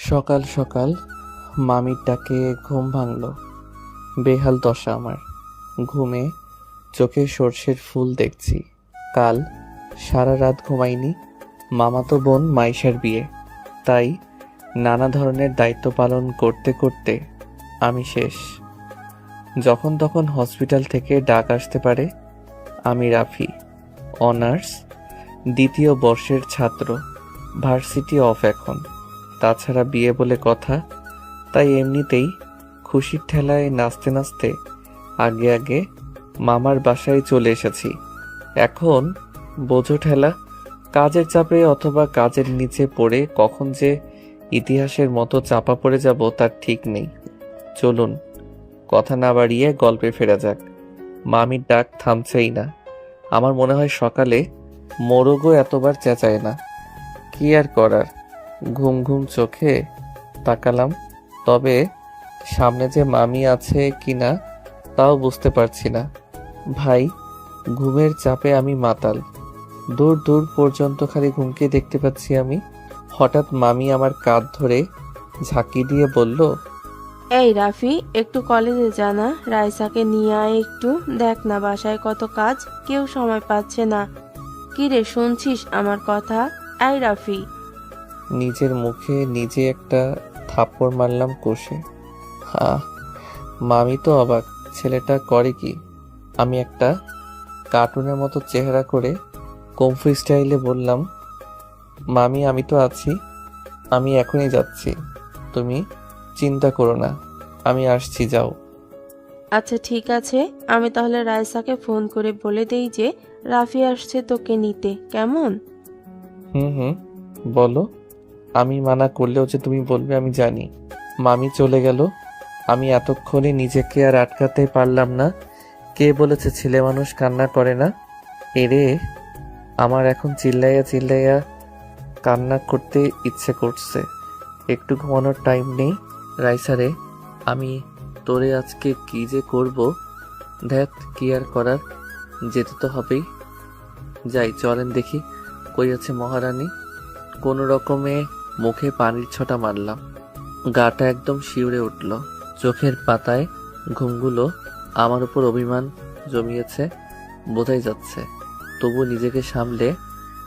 সকাল সকাল মামির ডাকে ঘুম ভাঙল। বেহাল দশা আমার। ঘুমে চোখে সর্ষের ফুল দেখছি। কাল সারা রাত ঘুমাইনি। মামাতো বোন মাইশার বিয়ে, তাই নানা ধরনের দায়িত্ব পালন করতে করতে আমি শেষ। যখন তখন হসপিটাল থেকে ডাক আসতে পারে। আমি রাফি, অনার্স দ্বিতীয় বর্ষের ছাত্র। ভার্সিটি অফ এখন। তাছাড়া বিয়ে বলে কথা, তাই এমনিতেই খুশির ঠেলায় নাচতে নাচতে আগে আগে মামার বাসায় চলে এসেছি। এখন বোঝো ঠেলা, কাজের চাপে অথবা কাজের নিচে পড়ে কখন যে ইতিহাসের মতো চাপা পড়ে যাব তার ঠিক নেই। চলুন কথা না বাড়িয়ে গল্পে ফেরা যাক। মামির ডাক থামছেই না। আমার মনে হয় সকালে মোরগও এতবার চেঁচায় না। কি আর করার, ঘুম ঘুম চোখে তাকালাম। তবে সামনে যে মামি আছে কিনা তাও বুঝতে পারছি না। ভাই, ঘুমের চাপে আমি মাতাল। দূর দূর পর্যন্ত খালি ঘুমকে দেখতে পাচ্ছি আমি। হঠাৎ মামি আমার কাঁধ ধরে ঝাঁকি দিয়ে বলল, এই রাফি, একটু কলেজে জানা, রাইসাকে নিয়ে আয় একটু। দেখ না বাসায় কত কাজ, কেউ সময় পাচ্ছে না। কি রে, শুনছিস আমার কথা? এই রাফি। নিজের মুখে নিজে একটা থাপ্পড় মারলাম কষে। হ্যাঁ, মামি তো অবাক, ছেলেটা করে কি। আমি একটা কার্টুনের মতো চেহারা করে কমফু স্টাইলে বললাম, মামি আমি তো আছি, আমি এখনই যাচ্ছি, তুমি চিন্তা করো না, আমি আসছি, যাও। আচ্ছা ঠিক আছে, আমি তাহলে রাইসাকে ফোন করে বলে দেই যে রাফি আসছে তোকে নিতে, কেমন? হুম হুম, বলো। আমি মানা করলেও যে তুমি বলবে আমি জানি। মামি চলে গেল। আমি এতক্ষণে নিজেকে আর আটকাতে পারলাম না। কে বলেছে ছেলে মানুষ কান্না করে না? এরে, আমার এখন চিল্লাইয়া চিল্লাইয়া কান্না করতে ইচ্ছে করছে। একটু ঘুমানোর টাইম নেই। রাইসারে, আমি তোরে আজকে কি যে করব। ধ্যাত, কি আর করার, যেতে তো হবেই। যাই, চলেন দেখি কই আছে মহারানী। কোনো রকমে মুখে পানির ছটা মারলাম। গাটা একদম শিউরে উঠল। চোখের পাতায় ঘুমগুলো আমার উপর অভিমান জমিয়েছে বোঝাই যাচ্ছে। তবু নিজেকে সামলে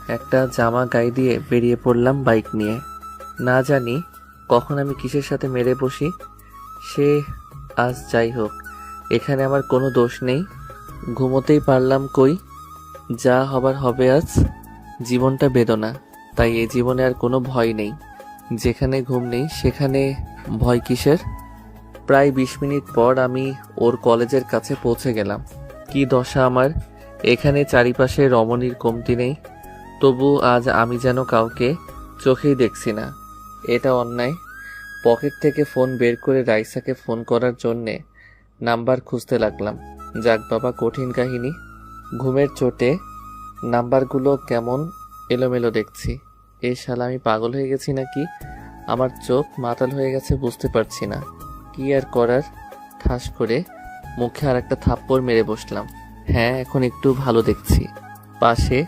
একটা জামা গায়ে দিয়ে বেরিয়ে পড়লাম বাইক নিয়ে। না জানি কখন আমি কিসের সাথে মেরে বসি। সে আজ যাই হোক, এখানে আমার কোনো দোষ নেই। ঘুমোতেই পারলাম কই। যা হবার হবে আজ। জীবনটা বেদনা, তাই এই জীবনে আর কোনো ভয় নেই। যেখানে ঘুম নেই সেখানে ভয় কিসের। প্রায় 20 মিনিট পর আমি ওর কলেজের কাছে পৌঁছে গেলাম। কি দশা আমার, এখানে চারিপাশে রমণীর কমতি নেই, তবু আজ আমি যেন কাউকে চোখেই দেখছি না। এটা অন্যায়। পকেট থেকে ফোন বের করে রাইসাকে ফোন করার জন্যে নাম্বার খুঁজতে লাগলাম। যাক বাবা, কঠিন কাহিনী। ঘুমের চোটে নাম্বারগুলো কেমন এলোমেলো দেখছি। এ শালা, আমি পাগল হয়ে গেছি নাকি? আমার চোখ মাতাল হয়ে গেছে, বুঝতে পারছি না। কি আর করার, ঠাস করে মুখে আর একটা থাপ্পড় মেরে বসলাম। হ্যাঁ, এখন একটু ভালো দেখছি। পাশে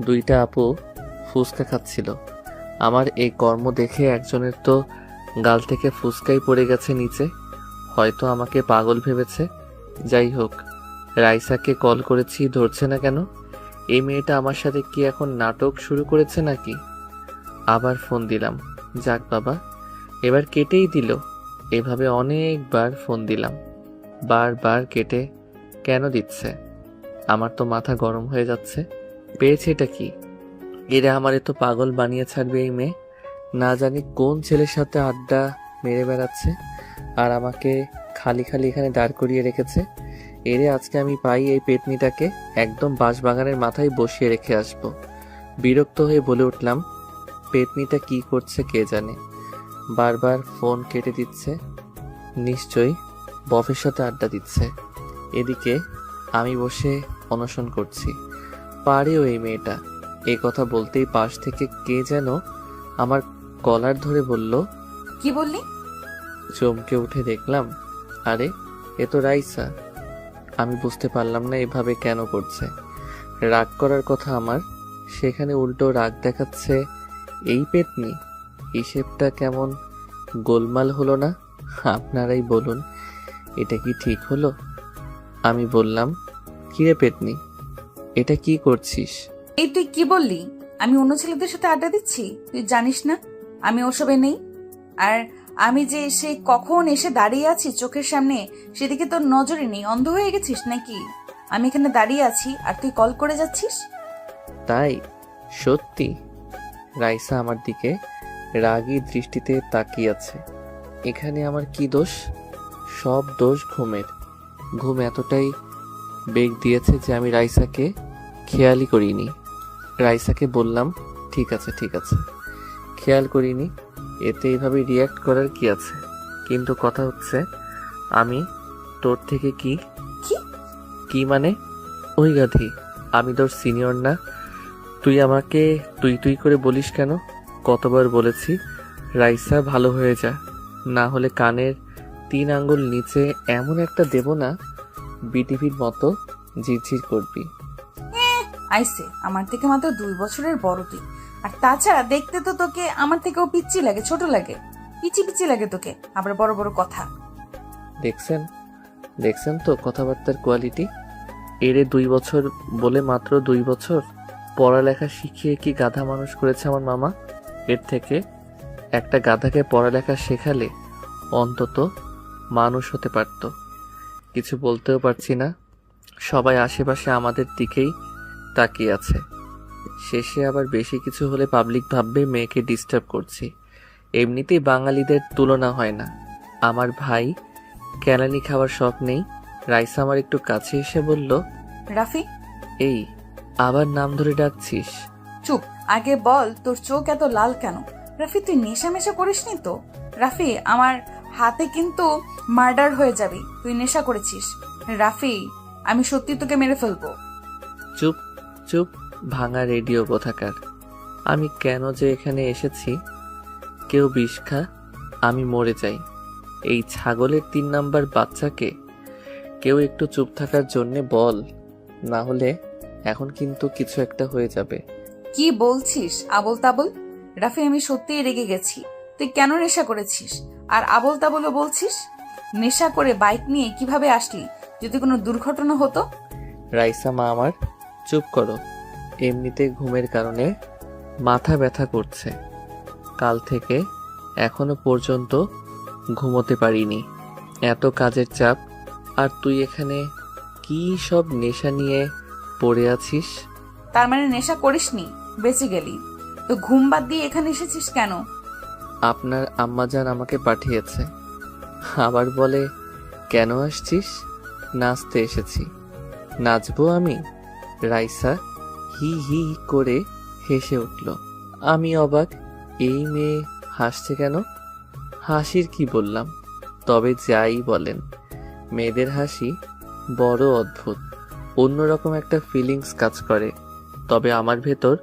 দুইটা আপু ফুসকা খাচ্ছিল। আমার এই কর্ম দেখে একজনের তো গাল থেকে ফুসকাই পড়ে গেছে নিচে। হয়তো আমাকে পাগল ভেবেছে। যাই হোক, রাইসাকে কল করেছি, ধরছে না কেন? এই মেয়েটা আমার সাথে কি এখন নাটক শুরু করেছে নাকি? আবার ফোন দিলাম। যাক বাবা, এবার কেটেই দিল। এভাবে অনেকবার ফোন দিলাম, বারবার কেটে কেন দিচ্ছে? আমার তো মাথা গরম হয়ে যাচ্ছে। পেয়েছে এটা কি? এরা আমারে তো পাগল বানিয়ে ছাড়বে এই মেয়ে। না জানি কোন ছেলের সাথে আড্ডা মেরে বেড়াচ্ছে আর আমাকে খালি খালি এখানে দাঁড় করিয়ে রেখেছে। এরে আজকে আমি পাই এই পেতনিটাকে একদম বাঁশবাগানের মাথায় বসিয়ে রেখে আসব। বিরক্ত হয়ে বলে উঠলাম, পেতনিটা কি করছে কে জানে। বারবার ফোন কেটে দিচ্ছে। নিশ্চয়ই বফের সাথে আড্ডা দিচ্ছে। এদিকে আমি বসে অনশন করছি। পারেও এই মেয়েটা। এই কথা বলতেই পাশ থেকে কে যেন আমার কলার ধরে বলল, কি বললি? চমকে উঠে দেখলাম, আরে এ তো রাইসা। আমি বুঝতে পারলাম না এভাবে কেন করছে। রাগ করার কথা আমার, সেখানে উল্টো রাগ দেখাচ্ছে এই পেতনি। হিসেবটা কেমন গোলমাল হলো না? আপনারাই বলুন, এটা কি ঠিক হলো? আমি বললাম, কিরে পেতনি, এটা কি করছিস? এই তুই কি বললি? আমি অন্য ছেলেদের সাথে আড্ডা দিচ্ছি? তুই জানিস না আমি ওসবে নেই। আর আমি যে এসে কখন এসে দাঁড়িয়ে আছি চোখের সামনে, সেদিকে তোর নজরে নেই? অন্ধ হয়ে গেছিস নাকি? আমি এখানে দাঁড়িয়ে আছি আর তুই কল করে যাচ্ছিস। তাই? সত্যি? রাইসা আমার দিকে রাগী দৃষ্টিতে তাকিয়ে আছে। এখানে আমার কি দোষ? সব দোষ ঘুমের। ঘুম এতটাই বেগ দিয়েছে যে আমি রাইসাকে খেয়ালই করিনি। রাইসাকে বললাম, ঠিক আছে ঠিক আছে, খেয়াল করিনি, এতে এইভাবে রিয়্যাক্ট করার কি আছে? কিন্তু কথা হচ্ছে, আমি তোর থেকে কি কি? কি মানে? ওই গাধি, আমি তোর সিনিয়র না? তুই আমাকে তুই তুই করে বলিস কেন? কতবার বলেছি রাইসা ভালো হয়ে যা, না হলে কানের 3 আঙ্গুল নিচে এমন একটা দেব না, বিটিভির মতো ঝিরঝির করবি। আইসে, আমার থেকে মাত্র 2 বছরের বড় তুই। আর তাছাড়া দেখতে তো তোকে আমার থেকেও পিচ্চি লাগে, ছোট লাগে, পিচি পিচি লাগে তোকে, আবার বড় বড় কথা। দেখছেন দেখছেন তো কথাবার্তার কোয়ালিটি? এরে 2 বছর বলে মাত্র 2 বছর? পড়ালেখা শিখিয়ে কি গাধা মানুষ করেছে আমার মামা? এর থেকে একটা গাধাকে পড়ালেখা শেখালে অন্তত মানুষ হতে পারতো। কিছু বলতেও পারছি না, সবাই আশেপাশে আমাদের দিকেই তাকিয়ে আছে। শেষে আবার বেশি কিছু হলে পাবলিক ভাববে মেয়েকে ডিস্টার্ব করছি। এমনিতেই বাঙালিদের তুলনা হয় না। আমার ভাই কেলানি খাওয়ার শখ নেই। রাইসা আমার একটু কাছে এসে বলল, রাফি, এই আবার নাম ধরে ডাকছিস? চুপ, আগে বল তোর চোখ এত লাল কেন? রাফি, তুই নেশা মেশা করিসনি তো? রাফি, আমার হাতে কিন্তু মার্ডার হয়ে যাবি, তুই নেশা করেছিস। রাফি, আমি সত্যি তোকে মেরে ফেলবো। চুপ চুপ, ভাঙা রেডিও কোথাকার। আমি কেন যে এখানে এসেছি? কেউ বিষ খা, আমি মরে যাই। এই ছাগলের 3 নাম্বার বাচ্চাকে কেউ একটু চুপ থাকার জন্যে বল, না হলে এখন কিন্তু কিছু একটা হয়ে যাবে। কি বলছিস আবল তাবল? রাফি, আমি সত্যিই রেগে গেছি। তুই কেন নেশা করেছিস আর আবল তাবলও বলছিস? নেশা করে বাইক নিয়ে কিভাবে আসলি? যদি কোনো দুর্ঘটনা হতো? রাইসা মা আমার, চুপ করো। এমনিতে ঘুমের কারণে মাথা ব্যথা করছে। কাল থেকে এখনো পর্যন্ত ঘুমোতে পারিনি, এত কাজের চাপ। আর তুই এখানে কি সব নেশা নিয়ে পড়ে আছিস? তার মানে নেশা করিসনি, বেঁচে গেলি। তো ঘুম বাদ দিয়ে এখানে এসেছিস কেন? আপনার আম্মাজান আমাকে পাঠিয়েছে। আবার বলে, কেন আসছিস? নাচতে এসেছি। নাচবো আমি? রাইসা হি হি করে হেসে উঠল। আমি অবাক, এই মেয়ে হাসছে কেন? হাসির কি বললাম? তবে যাই বলেন, মেয়েদের হাসি বড় অদ্ভুত, অন্যরকম একটা ফিলিংস কাজ করে। তবে আমার ভেতর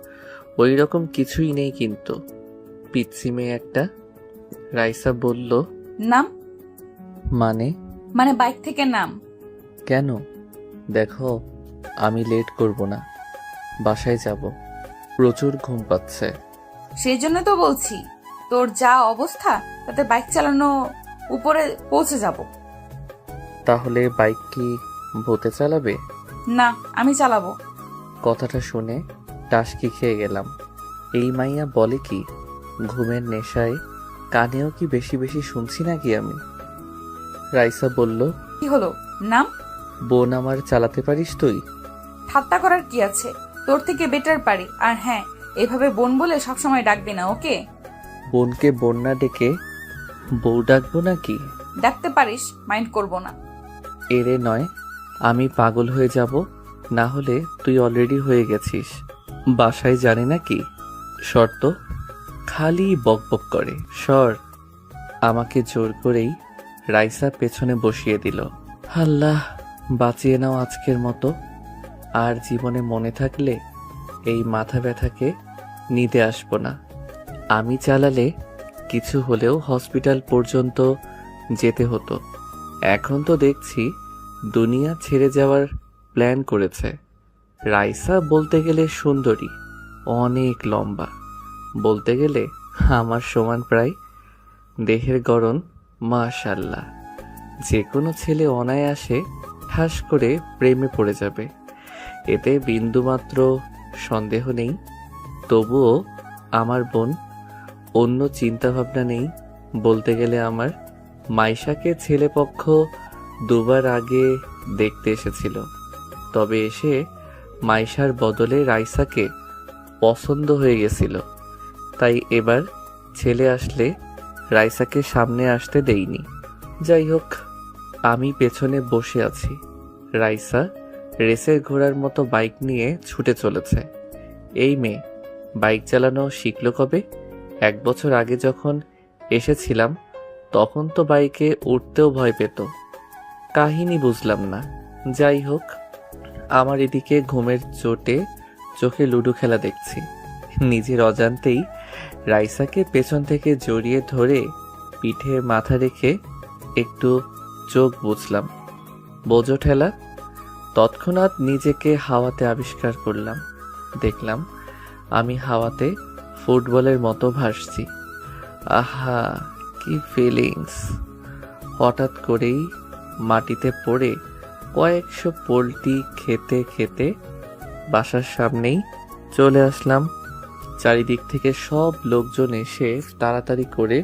ওই রকম কিছুই নেই কিন্তু। পিচ্ছি মেয়ে একটা। রাইসা বলল, নাম? মানে বাইক থেকে নাম। কেন? দেখো, আমি লেট করব না, বাসায় যাব, প্রচুর ঘুম পাচ্ছে। সেই জন্য তো বলছি, তোর যা অবস্থা তাতে বাইক চালানো উপরে পৌঁছে যাব। তাহলে বাইক কি ভূতে চালাবে? না, আমি চালাবো। কথাটা শুনে টাসকি খেয়ে গেলাম। এই মাইয়া বলে কি? ঘুমের নেশায় কানেও কি বেশি বেশি শুনছি নাকি আমি? রাইসা বলল, কি হলো? নাম? বোন আমার চালাতে পারিস তুই? ঠাট্টা করার কি আছে? তোর থেকে বেটার পারি। আর হ্যাঁ, এভাবে বোন বলে সবসময় ডাকবি না, ওকে? বোনকে বোন না ডেকে বউ ডাকবো নাকি? ডাকতে পারিস, মাইন্ড করব না। এরে নয়, আমি পাগল হয়ে যাব। না হলে তুই অলরেডি হয়ে গেছিস। বাসায় জানে নাকি? শর্ত খালি বকবক করে। সর। আমাকে জোর করেই রাইসা পেছনে বসিয়ে দিল। আল্লাহ, বাঁচিয়ে নাও আজকের মতো। আর জীবনে মনে থাকলে এই মাথা ব্যথাকে নিতে আসবো না। আমি চালালে কিছু হলেও হসপিটাল পর্যন্ত যেতে হতো। এখন তো দেখছি দুনিয়া ছেড়ে যাওয়ার প্ল্যান করেছে। রাইসা বলতে গেলে সুন্দরী, অনেক লম্বা, বলতে গেলে আমার সমান প্রায়। দেহের গড়ন মাশাল্লাহ, যে কোনো ছেলে অনায়াসে ঠাস করে প্রেমে পড়ে যাবে, এতে বিন্দুমাত্র সন্দেহ নেই। তবুও আমার বোন, অন্য চিন্তাভাবনা নেই। বলতে গেলে আমার মাইশাকে ছেলেপক্ষ দুবার আগে দেখতে এসেছিল, তবে এসে মাইশার বদলে রাইসাকে পছন্দ হয়ে গেছিল। তাই এবার ছেলে আসলে রাইসাকে সামনে আসতে দেইনি। যাই হোক, আমি পেছনে বসে আছি। রাইসা রেসের ঘোড়ার মতো বাইক নিয়ে ছুটে চলেছে। এই মেয়ে বাইক চালানো শিখলো কবে? 1 বছর আগে যখন এসেছিলাম তখন তো বাইকে উঠতেও ভয় পেত। কাহিনী বুঝলাম না। যাই হোক, আমার এদিকে ঘুমের চোটে চোখে লুডো খেলা দেখছি। নিজের অজান্তেই রাইসাকে পেছন থেকে জড়িয়ে ধরে পিঠে মাথা রেখে একটু চোখ বুঝলাম। বোঝো ঠেলা। তৎক্ষণাৎ নিজেকে হাওয়াতে আবিষ্কার করলাম। দেখলাম আমি হাওয়াতে ফুটবলের মতো ভাসছি। আহা, কি ফিলিংস! হঠাৎ করেই মাটিতে পড়ে কয়েকশো পোল্টি খেতে খেতে বাসার সামনেই চলে আসলাম। চারিদিক থেকে সব লোকজন এসে তাড়াতাড়ি করে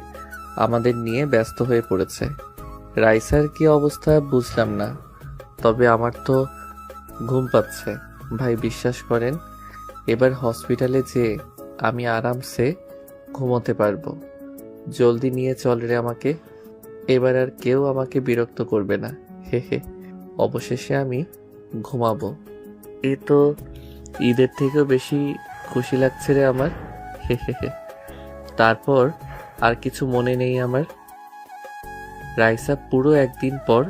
আমাদের নিয়ে ব্যস্ত হয়ে পড়েছে। রাইসার কি অবস্থা বুঝলাম না, তবে আমার তো ঘুম পাচ্ছে। ভাই বিশ্বাস করেন, এবার হসপিটালে যেয়ে আমি আরামসে ঘুমোতে পারবো। জলদি নিয়ে চল রে আমাকে, এবার আর কেউ আমাকে বিরক্ত করবে না। হে হে, অবশেষে আমি ঘুমাবো। এ তো ঈদের থেকেও বেশি খুশি লাগছে রে আমার। হে হে হে। তারপর আর কিছু মনে নেই আমার। রাইসা পুরো 1 দিন পর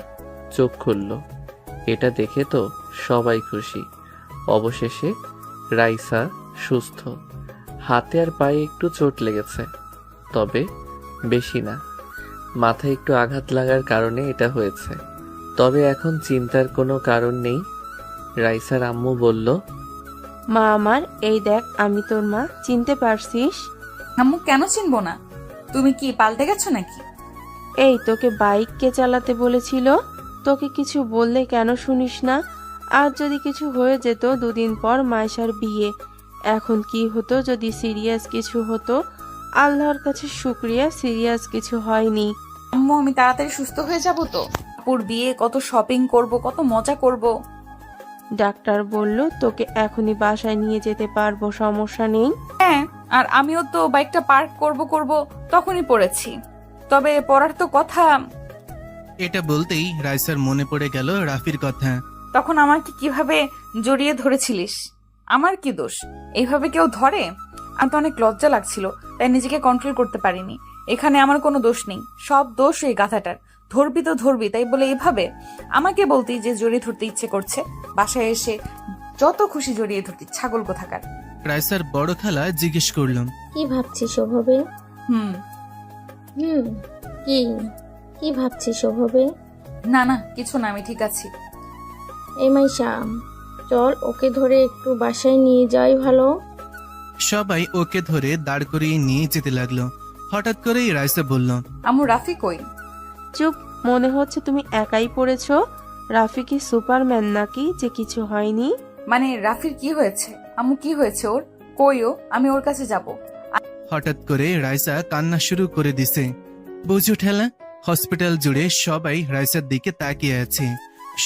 চোখ খুলল, এটা দেখে তো সবাই খুশি। অবশেষে রাইসা সুস্থ। হাতে আর পায়ে একটু চোট লেগেছে, তবে বেশি না। মাথায় একটু আঘাত লাগার কারণে এটা হয়েছে, তবে এখন চিন্তার কোনো কারণ নেই। রাইসার আম্মু বলল, মা আমার, এই দেখ আমি তোর মা, চিনতে পারছিস? আম্মু কেন চিনবো না? তুমি কি পাল্টে গেছো নাকি? এই তোকে বাইক কে চালাতে বলেছিল? তোকে কিছু বললে কেন শুনিস না? আর যদি কিছু হয়ে যেত 2 দিন পর মাইশার বিয়ে, এখন কি হতো যদি সিরিয়াস কিছু হতো? আল্লাহর কাছে শুক্রিয়া, সিরিয়াস কিছু হয়নি। আম্মু, আমি তাড়াতাড়ি সুস্থ হয়ে যাব তো। আপুর বিয়ে, কত শপিং করব, কত মজা করব। ডাক্তার বলল তোকে এখনই বাসায় নিয়ে যেতে পারবো, সমস্যা নেই। হ্যাঁ, আর আমিও তো বাইকটা পার্ক করব তখনই পড়েছি। তবে পড়ার তো কথা। এটা বলতেই রাইসার মনে পড়ে গেল রাফির কথা। তখন আমাকে কিভাবে জড়িয়ে ধরেছিলিস? আমার কি দোষ? এইভাবে কেউ ধরে? আমার তো অনেক লজ্জা লাগছিল, তাই নিজেকে কন্ট্রোল করতে পারিনি। এখানে আমার কোনো দোষ নেই, সব দোষ এই গাধাটার। ধরবি তো ধরবি, তাই বলে এভাবে আমাকে বলতি যে জড়িয়ে ধরতে ইচ্ছে করছে। বাসায় এসে যত খুশি জড়িয়ে ধরতি, ছাগল কোথাকার। রাইসার বড় খালা জিজ্ঞেস করলাম, কি ভাবছিস ওভাবে? হুম হুম, কি কি ভাবছিস ওভাবে? না না, কিছু না, আমি ঠিক আছি। এই মাইশা, চল ওকে ধরে একটু বাসায় নিয়ে যাই ভালো। সবাই ওকে ধরে দাঁড় করিয়ে নিয়ে যেতে লাগলো। হঠাৎ করেই রাইসা বলল, আম্মু, রাফি কই? চুপ, মনে হচ্ছে তুমি একাই পড়েছো। রাফি কি সুপারম্যান নাকি যে কিছু হয়নি? মানে রাফির কি হয়েছে? আম্মু, কি হয়েছে ওর? কই ও? আমি ওর কাছে যাব। হঠাৎ করে রাইসা কান্না শুরু করে দিছে। বুঝু ঠেলা, হসপিটাল জুড়ে সবাই রাইসার দিকে তাকিয়ে আছে।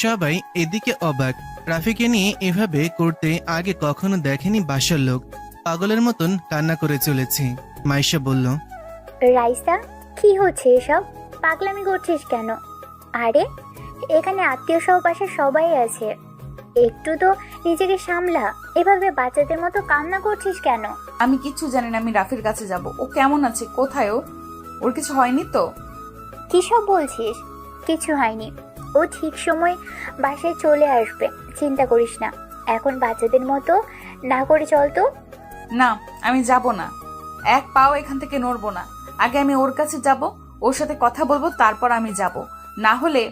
সবাই এদিকে অবাক। রাফিকে নিয়ে এভাবে করতে আগে কখনো দেখেনি বাসার লোক। পাগলের মতন কান্না করে চলেছে। মাইশা বলল, রাইসা, কি হচ্ছে এসব? পাগলামি করছিস কেন? আরে এখানে আত্মীয় সহ বাসার সবাই আছে, একটু তো নিজেকে সামলা। এভাবে বাচ্চাদের মতো কান্না করছিস কেন? আমি কিচ্ছু জানি না, আমি রাফির কাছে যাব। ও কেমন আছে? কোথায় ও? ওর কিছু হয়নি তো? কি সব বলছিস? কিছু হয়নি, ও ঠিক সময় বাসায় চলে আসবে, চিন্তা করিস না। এখন বাচ্চাদের মতো না করে চল তো। না, আমি যাব না, এক পাও এখান থেকে নড়বো না। আগে আমি ওর কাছে যাব, ওর সাথে কথা বলবো, তারপর আমি যাব। না হলে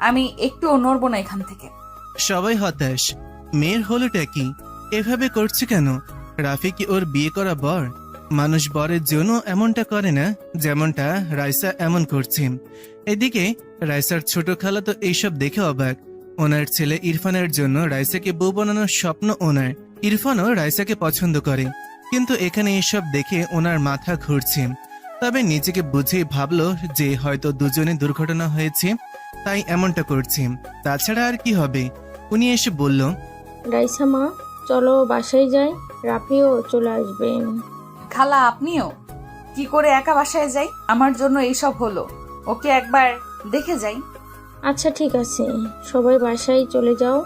আমি একটুও নড়বো না এখান থেকে। সবাই হতাশ। মেয়ের হলোটা কি? এভাবে করছে কেন? রাফি কি ওর বিয়ে করা বর? মানুষ বরের জন্য এমনটা করে না, যেমনটা রাইসা এমন করছে। এদিকে রাইসার ছোট খালা তো এইসব দেখে অবাক। ওনার ছেলে ইরফানের জন্য রাইসাকে বউ বানানোর স্বপ্ন ওনার। ইরফানও রাইসাকে পছন্দ করে, কিন্তু এখানে এসব দেখে ওনার মাথা ঘুরছে। তবে নিজেকে বুঝেই ভাবলো যে হয়তো দুজনে দুর্ঘটনা হয়েছে, তাই এমনটা করছে। তাছাড়া আর কি হবে। উনি এসে বলল, রাইসা মা, চলো বাসায় যাই, রাফিও চলে আসবেন। খালা আপনিও? কি করে একা বাসায় যাই? আমার জন্য এইসব হলো, ওকে একবার দেখে যাই। আচ্ছা ঠিক আছে, সবাই বাসায় চলে যাও।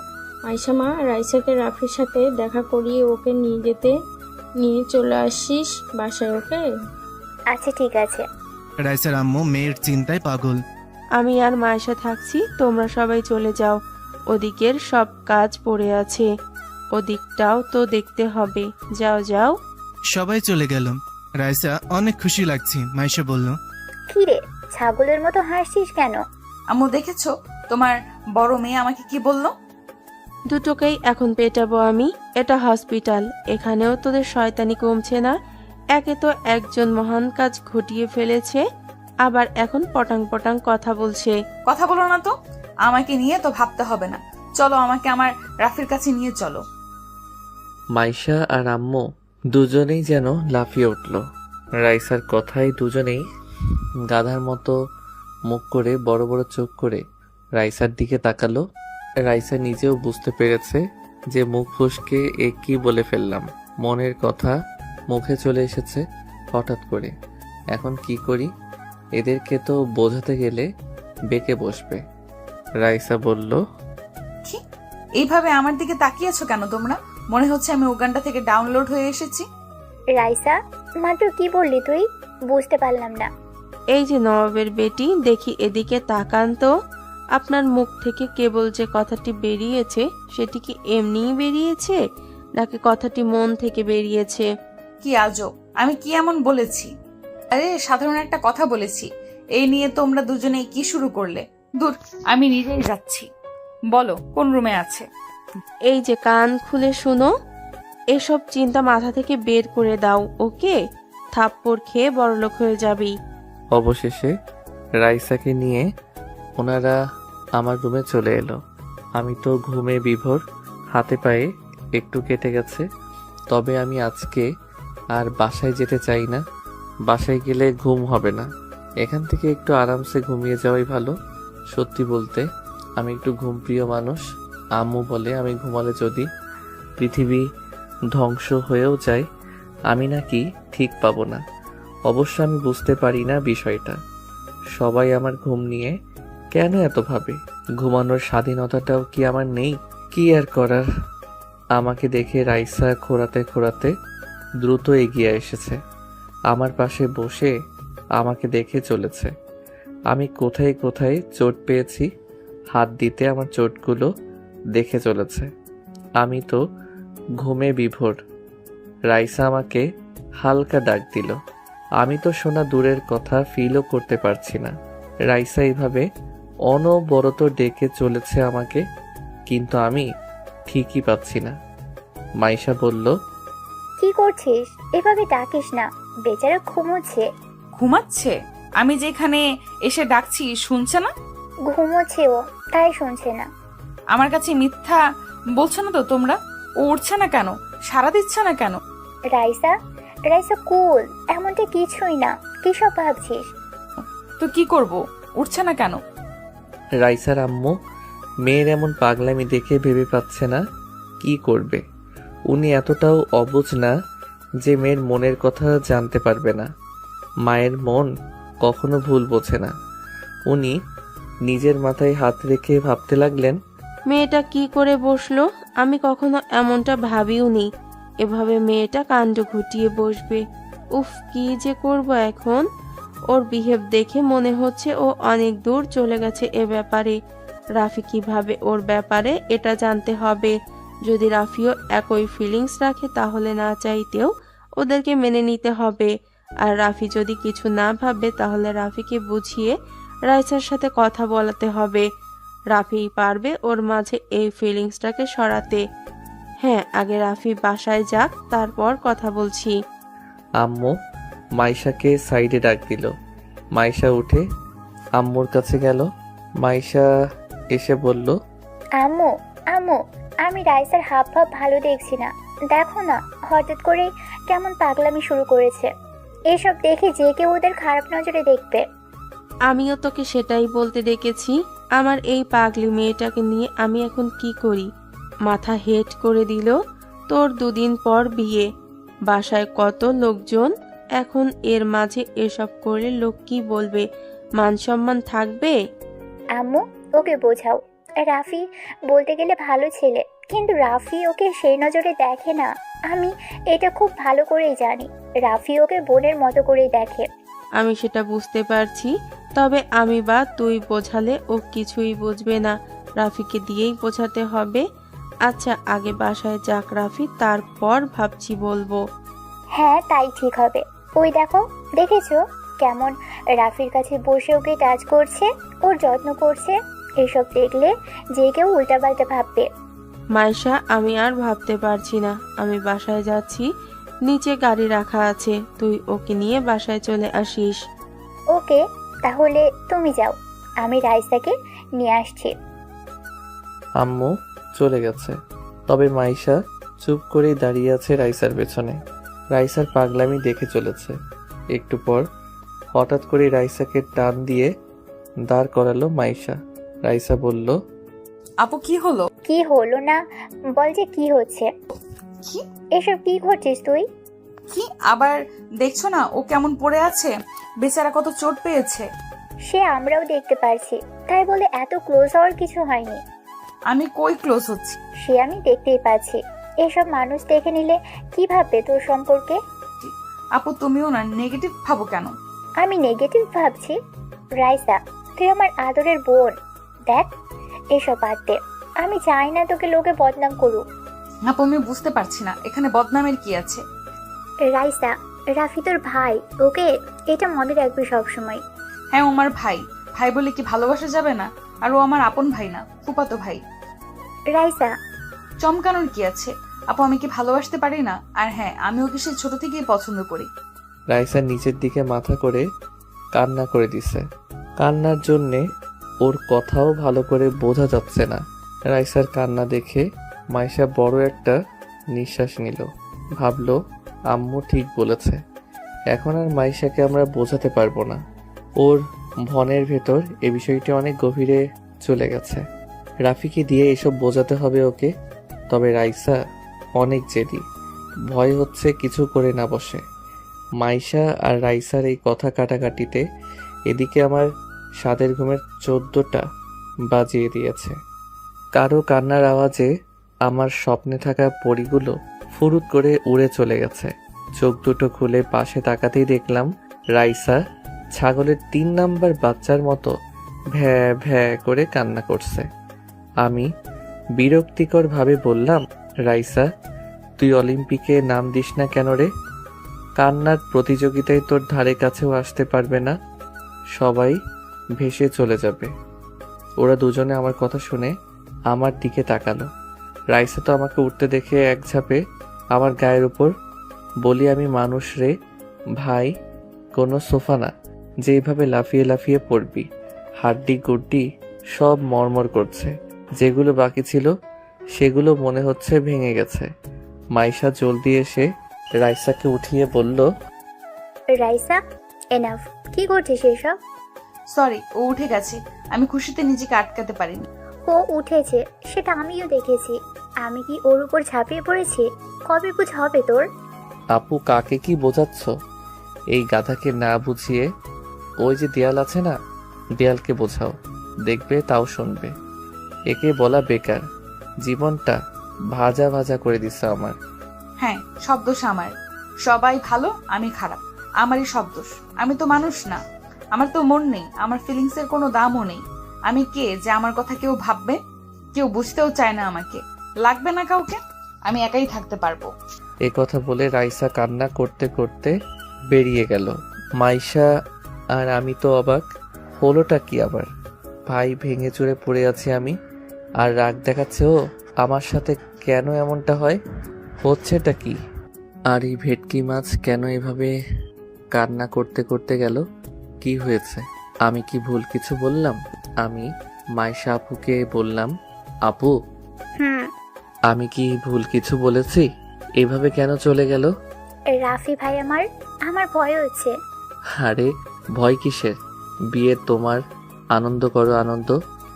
আয়শা মা, রাইসাকে রাফির সাথে দেখা করিয়ে ওকে নিয়ে চলে আসিস বাসায়, ওকে? আচ্ছা ঠিক আছে। রাইসার আম্মু মেয়ের চিন্তায় পাগল। আমি আর মায়েশা থাকছি, তোমরা সবাই চলে যাও। ওদিকের সব কাজ পড়ে আছে, ওদিকটাও তো দেখতে হবে। যাও যাও। সবাই চলে গেল। রাইসা অনেক খুশি লাগছে। মাইশা বলল, কি রে, ছাগলের মতো হাসছিস কেন? আম্মু দেখেছো তোমার বড় মেয়ে আমাকে কি বললো? দুটোকেই এখন পেটাবো আমি। এটা হসপিটাল, এখানেও তোদের শয়তানি কমছে না। একে তো একজন মহান কাজ ঘটিয়ে ফেলেছে, আবার এখন পটাং পটাং কথা বলছে। কথা বলো না তো, আমাকে নিয়ে তো ভাবতে হবে না। চলো আমাকে আমার রাফির কাছে নিয়ে চলো। মাইশা আর আম্মু দুজনেই যেন লাফিয়ে উঠল। রাইসার কথায় দুজনেই গাধার মতো মুখ করে বড় বড় চোখ করে রাইসার দিকে তাকালো। রাইসা নিজেও বুঝতে পেরেছে যে মুখ ফসকে এ কি বলে ফেললাম। মনের কথা মুখে চলে এসেছে হঠাৎ করে। এখন কি করি? এদেরকে তো বোঝাতে গেলে বেঁকে বসবে। রাইসা বলল, কি এইভাবে আমার দিকে তাকিয়েছো কেন তোমরা? মনে হচ্ছে আমি উগান্ডা থেকে ডাউনলোড হয়ে এসেছি। রাইসা, মাত্র কি বললি তুই? বুঝতে পারলাম না। এই যে নবাবের বেটি, দেখি এদিকে তাকান তো। আপনার মুখ থেকে কেবল যে কথাটি বেরিয়েছে সেটি কি এমনিই বেরিয়েছে, নাকি কথাটি মন থেকে বেরিয়েছে? কি আজব, আমি কি এমন বলেছি? আরে সাধারণ একটা কথা বলেছি। এই নিয়ে তোমরা দুজনে কি শুরু করলে? দূর, আমি নিজেই যাচ্ছি। বলো কোন রুমে আছে? এই যে কান খুলে শুনো, এসব চিন্তা মাথা থেকে বের করে দাও, ওকে? থাপ্পড় খেয়ে বড়লোক হয়ে যাবি। অবশেষে রাইসাকে নিয়ে ওনারা আমার রুমে চলে এলো। আমি তো ঘুমে বিভোর, হাতে পায়ে একটু কেটে গেছে। তবে আমি আজকে আর বাসায় যেতে চাই না। বাসায় গেলে ঘুম হবে না। এখান থেকে একটু আরামসে ঘুমিয়ে যাওয়াই ভালো। সত্যি বলতে আমি একটু ঘুমপ্রিয় মানুষ। আম্মু বলে আমি ঘুমালে যদি পৃথিবী ধ্বংস হয়েও যায় আমি নাকি ঠিক পাবো না। অবশ্য আমি বুঝতে পারি না বিষয়টা। সবাই আমার ঘুম নিয়ে কেন এত ভাবে? ঘুমানোর স্বাধীনতাটাও কি আমার নেই? কি আর করার। আমাকে দেখে রাইসা খোঁড়াতে খোঁড়াতে দ্রুত এগিয়ে এসেছে। আমার পাশে বসে আমাকে দেখে চলেছে। আমি কোথায় কোথায় চোট পেয়েছি হাত দিতে আমার চোটগুলো দেখে চলেছে। আমি তো ঘুমে বিভোর। রাইসা আমাকে হালকা ডাক দিল। আমি তো শোনা দূরের কথা ফিলও করতে পারছি না। রাইসা এইভাবে অনবরত ডেকে চলেছে আমাকে, কিন্তু আমি ঠিকই পাচ্ছি না। মাইশা বলল, কি করছিস? এভাবে ডাকিস না, বেচারা ঘুমোচ্ছে। ঘুমাচ্ছে? আমি যেখানে এসে ডাকছি শুনছে না? ঘুমোচ্ছে ও, তাই শুনছে না। আমার কাছে মিথ্যা বলছো না তো তোমরা? ও উঠছে না কেন? সাড়া দিচ্ছে না কেন? রাইসা, রাইসা কুল, এমনটা কিছুই না। কি সব ভাবছিস? তো কি করব? উঠছে না কেন? রাইসার আম্মু মেয়ের এমন পাগলামি দেখে ভেবে পাচ্ছে না কি করবে। উনি এতটাও অবুঝ না যে মেয়ের মনের কথা জানতে পারবে না। মায়ের মন কখনো ভুল বোঝে না। উনি নিজের মাথায় হাত রেখে ভাবতে লাগলেন, মেয়েটা কি করে বসলো? আমি কখনো এমনটা ভাবিওনি, এভাবে মেয়েটা কাণ্ড ঘটিয়ে বসবে। উফ, কি যে করব এখন। ওর বিহেভ দেখে মনে হচ্ছে ও অনেক দূর চলে গেছে এ ব্যাপারে। রাফি কিভাবে ওর ব্যাপারে এটা জানতে হবে। যদি রাফিও একই ফিলিংস রাখে তাহলে না চাইতেও ওদেরকে মেনে নিতে হবে। আর রাফি যদি কিছু না ভাবে তাহলে রাফিকে বুঝিয়ে রাইসার সাথে কথা বলাতে হবে। রাফি পারবে ওর মাঝে এই ফিলিংসটাকে সরাতে। হ্যাঁ, আগে রাফি বাসায় যাক, তারপর কথা বলছি। আম্মু মাইশাকে সাইডে ডাক দিল। মাইশা উঠে আম্মুর কাছে গেল। মাইশা এসে বলল, আম্মু আম্মু, আমি রাইসার হাব ভাব ভালো দেখছি না। দেখো না, হঠাৎ করে কেমন পাগলামি শুরু করেছে। এসব দেখে যে কেউ ওদের খারাপ নজরে দেখবে। আমিও তোকে সেটাই বলতে ডেকেছি। আমার এই পাগলি মেয়েটাকে নিয়ে আমি এখন কি করি? মাথা হেট করে দিল। তোর 2 দিন পর বিয়ে, বাসায় কত লোকজন, এখন এর মাঝে এসব করে লোক কি বলবে? মান সম্মান থাকবে? আম্মু, ওকে বোঝাও। রাফি বলতে গেলে ভালো ছেলে, কিন্তু রাফি ওকে সেই নজরে দেখে না। আমি এটা খুব ভালো করেই জানি। রাফি ওকে বোনের মতো করেই দেখে। আমি সেটা বুঝতে পারছি, তবে আমি বা তুই বোঝালে ও কিছুই বুঝবে না। রাফিকে দিয়েই বোঝাতে হবে। আচ্ছা, আগে বাসায় যাক রাফি, তারপর ভাবছি বলবো। হ্যাঁ, তাই ঠিক হবে। ওই দেখো, দেখেছো কেমন রাফির কাছে বসে ওকে টাচ করছে, ওর যত্ন করছে। এসব দেখলে যে কেউ উল্টাপাল্টা ভাববে। মাইশা, আমি আর ভাবতে পারছি না। আমি বাসায় যাচ্ছি, নিচে গাড়ি রাখা আছে, তুই ওকে নিয়ে বাসায় চলে আসিস। ওকে, তাহলে তুমি যাও, আমি রাইসাকে নিয়ে আসছি। আম্মু চলে গেছে। তবে মাইশা চুপ করেই দাঁড়িয়ে আছে রাইসার পেছনে। রাইসার পাগলামি দেখে চলেছে। একটু পর হঠাৎ করে রাইসাকে টান দিয়ে দাঁড় করালো মাইশা। রাইসা বলল, আপু কি হলো? কি হলো না বল, যে কি হচ্ছে? কি এসব কি করছিস তুই? কি আবার দেখছো না ও কেমন পড়ে আছে? বেচারা কত চোট পেয়েছে। সে আমরাও দেখতে পারছি, তাই বলে এত ক্লোজ হওয়ার কিছু হয়নি। আমি কই ক্লোজ হচ্ছি? সে আমি দেখতেই পাচ্ছি। এসব মানুষ দেখে নিলে কি ভাববে তোর সম্পর্কে? আপু তুমিও না নেগেটিভ ভাবো কেন? আমি নেগেটিভ ভাবছি? রাইসা, তুই আমার আদরের বোন। দেখ, এসব বাদ দে। আমি চাই না তোকে লোকে বদনাম করুক। আপু আমি বুঝতে পারছি না এখানে বদনামের কি আছে। রাইসা, রাফি তোর ভাই, ওকে এটা মনে রাখবি সবসময়। হ্যাঁ ও আমার ভাই, ভাই বলে কি ভালোবাসা যাবে না? আর ও আমার আপন ভাই না, ফুফাতো ভাই। রাইসা, চমকানোর কি আছে? আপু আমি কি ভালোবাসতে পারি না? আর হ্যাঁ, আমি ওকে সেই ছোট থেকেই পছন্দ করি। রাইসা নিচের দিকে মাথা করে কান্না করে দিছে। কান্নার জন্যে ওর কথাও ভালো করে বোঝা যাচ্ছে না। রাইসার কান্না দেখে মাইশা বড় একটা নিঃশ্বাস নিল। ভাবলো আম্মু ঠিক বলেছে, এখন আর মাইশাকে আমরা বোঝাতে পারবো না। ওর মনের ভেতর এ বিষয়টি অনেক গভীরে চলে গেছে। রাফিকে দিয়ে এসব বোঝাতে হবে ওকে। তবে রাইসা অনেক জেদি, ভয় হচ্ছে কিছু করে না বসে। মাইশা আর রাইসার এই কথা কাটাকাটিতে এদিকে আমার সাদের ঘুমের 14টা বাজিয়ে দিয়েছে। কারো কান্নার আওয়াজে আমার স্বপ্নে থাকা পরীগুলো ফুরুত করে উড়ে চলে গেছে। চোখ দুটো খুলে পাশে তাকাতেই দেখলাম রাইসা ছাগলের 3 নাম্বার বাচ্চার মতো ভ্যা ভ্যা করে কান্না করছে। আমি বিরক্তিকর ভাবে বললাম, রাইসা তুই অলিম্পিকে নাম দিস না কেন রে? কান্নার প্রতিযোগিতায় তোর ধারে কাছেও আসতে পারবে না, সবাই ভেসে চলে যাবে। ওরা দুজনে আমার কথা শুনে আমার দিকে তাকালো। রাইসা তো আমাকে উঠতে দেখে এক ঝাপে আমার গায়ের উপর। বলি, আমি মানুষ রে ভাই, কোনো সোফা না যেভাবে লাফিয়ে লাফিয়ে পড়বি। হাড্ডি গুড্ডি সব মরমর করছে, যেগুলো বাকি ছিল সেগুলো মনে হচ্ছে ভেঙে গেছে। মাইশা জলদি এসে রাইসাকে উঠিয়ে বলল, রাইসা, এনাফ। কি করছিস এসব? সরি, ও উঠে গেছে। আমি খুশিতে নিজেকে আটকাতে পারিনি। ও উঠেছে সেটা আমিও দেখেছি। আমি কি ওর উপর ঝাঁপিয়ে পড়েছি? কবে বুঝ হবে তোর? আপু কাকে কি বোঝাচ্ছ? এই গাধাকে না বুঝিয়ে ওই যে দেয়াল আছে না, দেয়ালকে বোঝাও, দেখবে তাও শুনবে। একে বলা বেকার, জীবনটা ভাজা ভাজা করে দিচ্ছে আমার। হ্যাঁ, সব দোষ আমার। সবাই ভালো, আমি খারাপ। আমারই সব দোষ। আমি তো মানুষ না, আমার তো মন নেই, আমার ফিলিংস এর কোনো দামও নেই। আমি কে যে আমার কথা কেউ ভাববে? কেউ বুঝতেও চায় না আমাকে, লাগবে না কাউকে। আমি একাই থাকতে পারবো। এ কথা বলে রাইসা কান্না করতে করতে বেরিয়ে গেল। মাইশা আর আমি তো অবাক, হলোটা কি আবার? ভাই ভেঙে চুরে পড়ে আছি আমি, আর রাগ দেখাচ্ছে ও আমার সাথে। কেন এমনটা হয়? হচ্ছেটা কি? আর এই ভেটকি মাছ কেন এভাবে কান্না করতে করতে গেল? কি হয়েছে? আমি কি ভুল কিছু বললাম? আমি মাইশা আপুকে বললাম, আপু হুম। আমি কি ভুল কিছু বলেছি? এভাবে কেন চলে গেল? রাফি ভাই আমার ভয় হচ্ছে। আরে ভয় কিসের? বিয়ে তোমার, আনন্দ করো আনন্দ,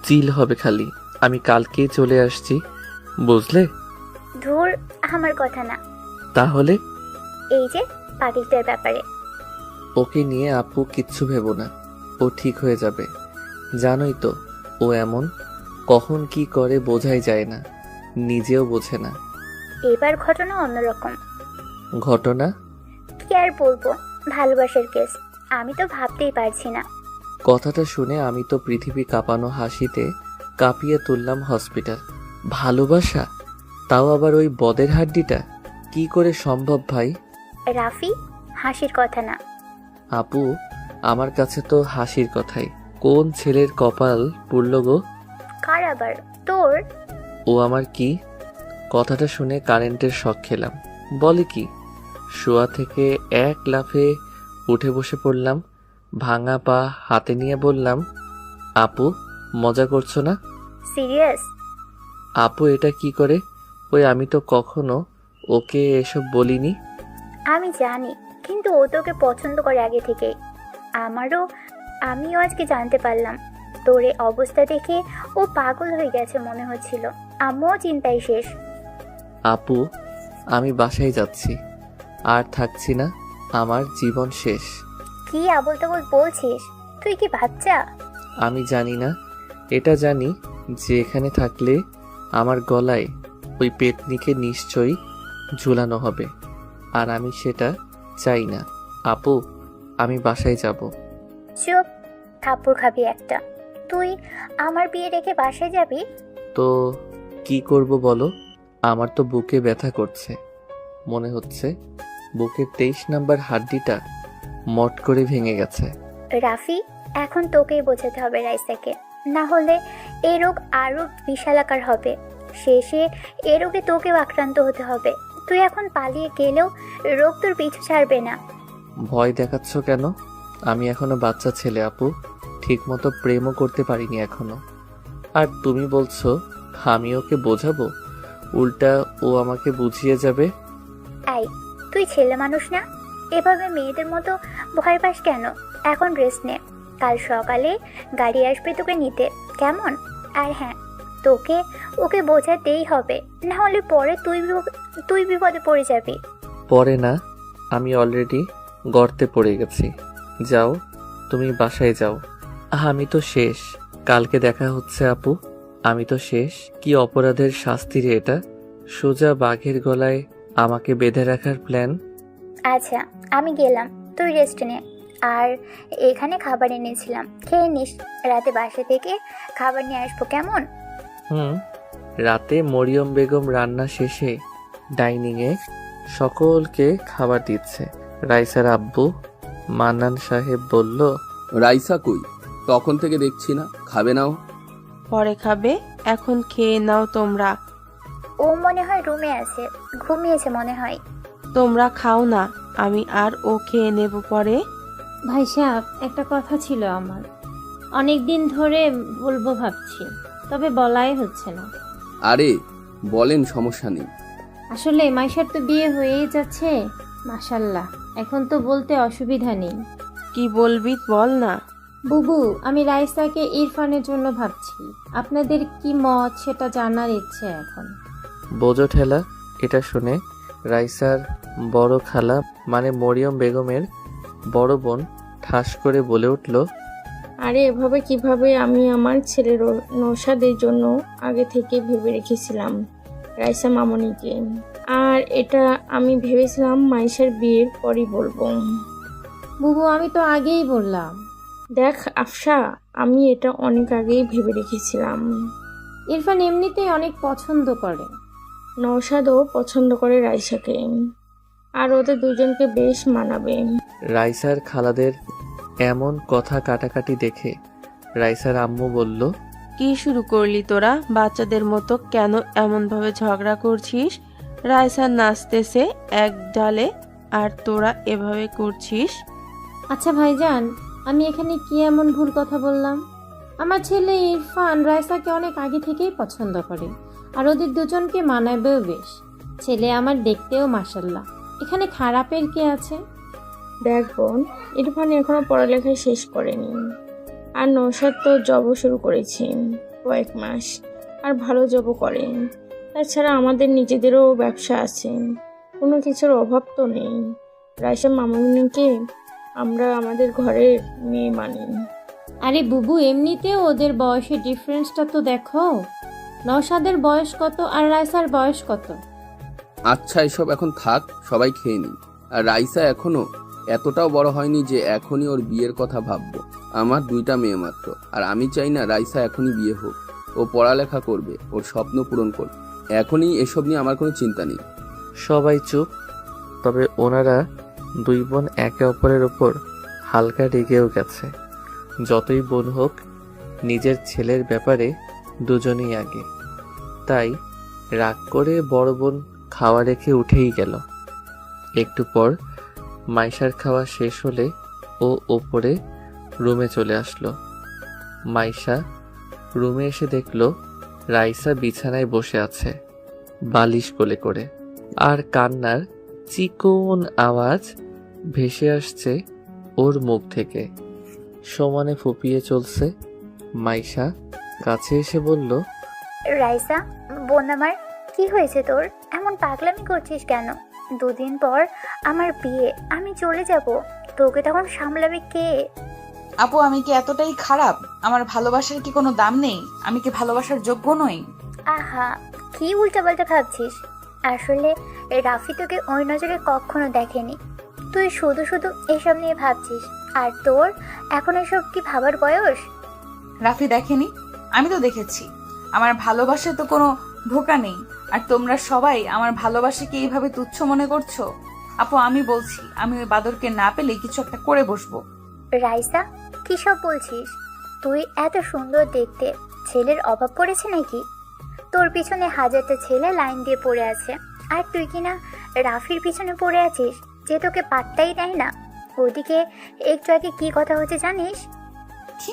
চিল হবে খালি। আমি কালকেই চলে আসছি, বুঝলে? ধুর, আমার কথা না। তাহলে এই যে পাকিস্তানের ব্যাপারে। ওকে নিয়ে আপু কিচ্ছু ভেবো না, ও ঠিক হয়ে যাবে। জানোই তো ও এমন, কখন কি করে বোঝাই যায় না, নিজেও বোঝে না। এবার ঘটনা অন্যরকম। ঘটনা? কি আর বলবো, ভালোবাসার কেস। আমি তো ভাবতেই পারছি না। কথাটা শুনে আমি তো পৃথিবী কাঁপানো হাসিতে কাঁপিয়ে তুললাম হসপিটাল। ভালোবাসা? তাও আবার ওই বদের হাড্ডিটা? কি করে সম্ভব ভাই? রাফি, হাসির কথা না। আপু, আমার কাছে তো হাসির কথাই। কোন ছেলের কপাল পুড়ল গো? কার আবার? তোর? ও আমার কি? কথাটা শুনে কারেন্টের শক খেলাম। বলে কি? শোয়া থেকে এক লাফে উঠে বসে পড়লাম, ভাঙা পা হাতে নিয়ে বললাম, আপু মজা করছো না? সিরিয়াস? আপু এটা কি করে? ওই আমি তো কখনো ওকে এসব বলিনি। আমি জানি, কিন্তু ও তোকে পছন্দ করে আগে থেকেই। আমিও আজকে জানতে পারলাম। তোর এই অবস্থা দেখে ও পাগল হয়ে গেছে মনে হচ্ছিল। আমিও চিন্তায় শেষ। আপু আমি বাসায় যাচ্ছি, আর থাকছি না, আমার জীবন শেষ। কি আবোল তাবোল বলছিস? তুই কি বাচ্চা? আমি জানি না, এটা জানি যে এখানে থাকলে আমার গলায় ওই পেতনিকে নিশ্চয়ই ঝুলানো হবে, আর আমি সেটা চাই না। আপু আমি বাসায় যাব। চুপ, থাপ্পড় খাবি একটা। তুই আমার বিয়ে রেখে বাসায় যাবি? তো কি করব বলো? আমার তো বুকে ব্যথা করছে, মনে হচ্ছে বুকের 23 নাম্বার হাড্ডিটা মট করে ভেঙে গেছে। রাফি, এখন তোকেই বোঝাতে হবে রাইসাকে, না হলে এই রোগ আরো বিশালাকার হবে। শেষে এ রোগে তোকেও আক্রান্ত হতে হবে। তুই এখন পালিয়ে গেলেও রোগ তোর পিছু ছাড়বে না। ভয় দেখাচ্ছ কেন? আমি এখনো বাচ্চা ছেলে আপু, ঠিক মতো প্রেমও করতে পারিনি এখনো। আর তুমি বলছো আমি ওকে বোঝাবো? উল্টা ও আমাকে বুঝিয়ে যাবে। আই, তুই ছেলে মানুষ না? এভাবে মেয়েদের মতো ভয় পাস কেন? এখন রেস্ট নে, কাল সকালে গাড়ি আসবে তোকে নিতে, কেমন? আর হ্যাঁ, ওকে বোঝাতেই হবে, না হলে পরে তুই বিপদে পড়ে যাবি। পরে না, আমি অলরেডি গর্তে পড়ে গেছি। যাও, তুমি বাসায় যাও। আমি তো শেষ। কালকে দেখা হচ্ছে আপু। আমি তো শেষ। কি অপরাধের শাস্তি রে এটা? সোজা বাঘের গলায় আমাকে বেঁধে রাখার প্ল্যান। আচ্ছা, আমি গেলাম, তুই রেস্ট নে। আর এখানে খাবার এনেছিলাম, খেয়ে নিস। রাতে বাসা থেকে খাবার নিয়ে আসবো, কেমন? রাতে মরিয়ম বেগম রান্না শেষে ডাইনিংয়ে সকলকে খাবার দিচ্ছে। রাইসার আব্বু মান্নান সাহেব বলল, রাইসা কই? তখন থেকে দেখছি না, খাবে নাও। পরে খাবে, এখন খেয়ে নাও তোমরা। ও মনে হয় রুমে আছে, ঘুমিয়েছে মনে হয়। তোমরা খাও না, আমি আর ও খেয়ে নেব পরে। ভাই সাহেব, একটা কথা ছিল আমার, অনেক দিন ধরে বলবো ভাবছি, তবে বলাই হচ্ছে না। আরে বলেন, সমস্যা নেই। আসলে মাইশার তো বিয়ে হয়েই যাচ্ছে, মাশাল্লাহ, এখন তো বলতে অসুবিধা নেই। কি বলবি বল না। বুবু, আমি রাইসাকে ইরফানের জন্য ভাবছি, আপনাদের কি মত সেটা জানার ইচ্ছে এখন। বোঝো ঠেলা। এটা শুনে রাইসার বড় খালা মানে মরিয়ম বেগমের বড় বোন ঠাস করে বলে উঠল, আরে এভাবে কিভাবে? আমি আমার ছেলের নৌশাদের জন্য আগে থেকে ভেবে রেখেছিলাম রাইসা মামনিকে, আর এটা আমি ভেবেছিলাম মাইশার বিয়ের পরই বলবো। বুবু, আমি তো আগেই বললাম। দেখ আফসা, আমি এটা অনেক আগেই ভেবে রেখেছিলাম। ইরফান এমনিতেই অনেক পছন্দ করে, নওশাদও পছন্দ করে রাইসাকে, আর ওদের দুজনকে বেশ মানাবে। রাইসার খালাদের এমন কথা কাটাকাটি দেখে রাইসার আম্মু বলল, কি শুরু করলি তোরা বাচ্চাদের মতো? কেন এমন ভাবে ঝগড়া করছিস? রায়সা নাচতেছে এক ডালে আর তোরা এভাবে করছিস। আচ্ছা ভাইজান, আমি এখানে কি এমন ভুল কথা বললাম? আমার ছেলে ইরফান রাইসাকে অনেক আগে থেকেই পছন্দ করে, আর ওদের দুজনকে মানাবেও বেশ। ছেলে আমার দেখতেও মাশাল্লাহ, এখানে খারাপের কি আছে? দেখ বোন, ইরফান এখনো পড়ালেখা শেষ করেনি, আর নৌশাদ তো জবও শুরু করেছি কয়েক মাস, আর ভালো জবও করেন। তাছাড়া আমাদের নিজেদেরও ব্যবসা আছে, কোনো কিছুর অভাব তো নেই। রাইসা মামুনিকে আমরা আমাদের ঘরের মেয়ে মানি। আরে বুবু, এমনিতেও ওদের বয়সের ডিফারেন্সটা তো দেখো। নওশাদের বয়স কত আর রাইসার বয়স কত? আচ্ছা এসব এখন থাক, সবাই খেয়ে নিই। আর রাইসা এখনো এতটাও বড় হয়নি যে এখনই ওর বিয়ের কথা ভাববো। আমার 2টা মেয়ে মাত্র, আর আমি চাই না রাইসা এখনই বিয়ে হোক। ও পড়ালেখা করবে, ওর স্বপ্ন পূরণ করবে। এখনই এসব নিয়ে আমার কোনো চিন্তা নেই। সবাই চুপ। তবে ওনারা 2 বোন একে অপরের ওপর হালকা রেগেও গেছে। যতই বোন হোক, নিজের ছেলের ব্যাপারে দুজনেই আগে। তাই রাগ করে বড় বোন খাওয়া রেখে উঠেই গেল। একটু পর মাইশার খাওয়া শেষ হলে ও ওপরে রুমে চলে আসলো। মাইশা রুমে এসে দেখলো রাইসা বিছানায় বসে আছে, বালিশ কোলে করে, আর কান্নার চিকন আওয়াজ ভেসে আসছে ওর মুখ থেকে। সমানে ফুপিয়ে চলছে। মাইশা কাছে এসে বলল, রাইসা বোন আমার, কি হয়েছে তোর? এমন পাগলামি করছিস কেন? 2 দিন পর আমার বিয়ে, আমি চলে যাব, তোকে তখন সামলাবে কে? আপু আমি কি এতটাই খারাপ? আমার ভালোবাসার কি কোনো দাম নেই? আমি কি ভালোবাসার যোগ্য নই? আহা, কি উল্টাপাল্টা ভাবছিস? আসলে রাফি তোকে ওই নজরে কখনো দেখেনি। তুই শুধু শুধু এসব নিয়ে ভাবছিস, আর তোর এখন এসব কি ভাবার বয়স? রাফি দেখেনি? আমি তো দেখেছি। আমার ভালোবাসায় তো কোনো ধোঁকা নেই, আর তোমরা সবাই আমার ভালোবাসাকে এইভাবে তুচ্ছ মনে করছো। আপু আমি বলছি, আমি ওই বাদরকে না পেলে কিছু একটা করে বসবো। রাইসা, কি সব বলছিস? তুই এত সুন্দর দেখতে, ছেলের অভাব পড়েছে নাকি? তোর পিছনে 1000টা ছেলে লাইন দিয়ে পড়ে আছে, আর তুই কিনা রাফির পিছনে পড়ে আছিস, যে তোকে পাত্তাই দেয় না। ওদিকে একটু আগে কি কথা হচ্ছে জানিস? কি?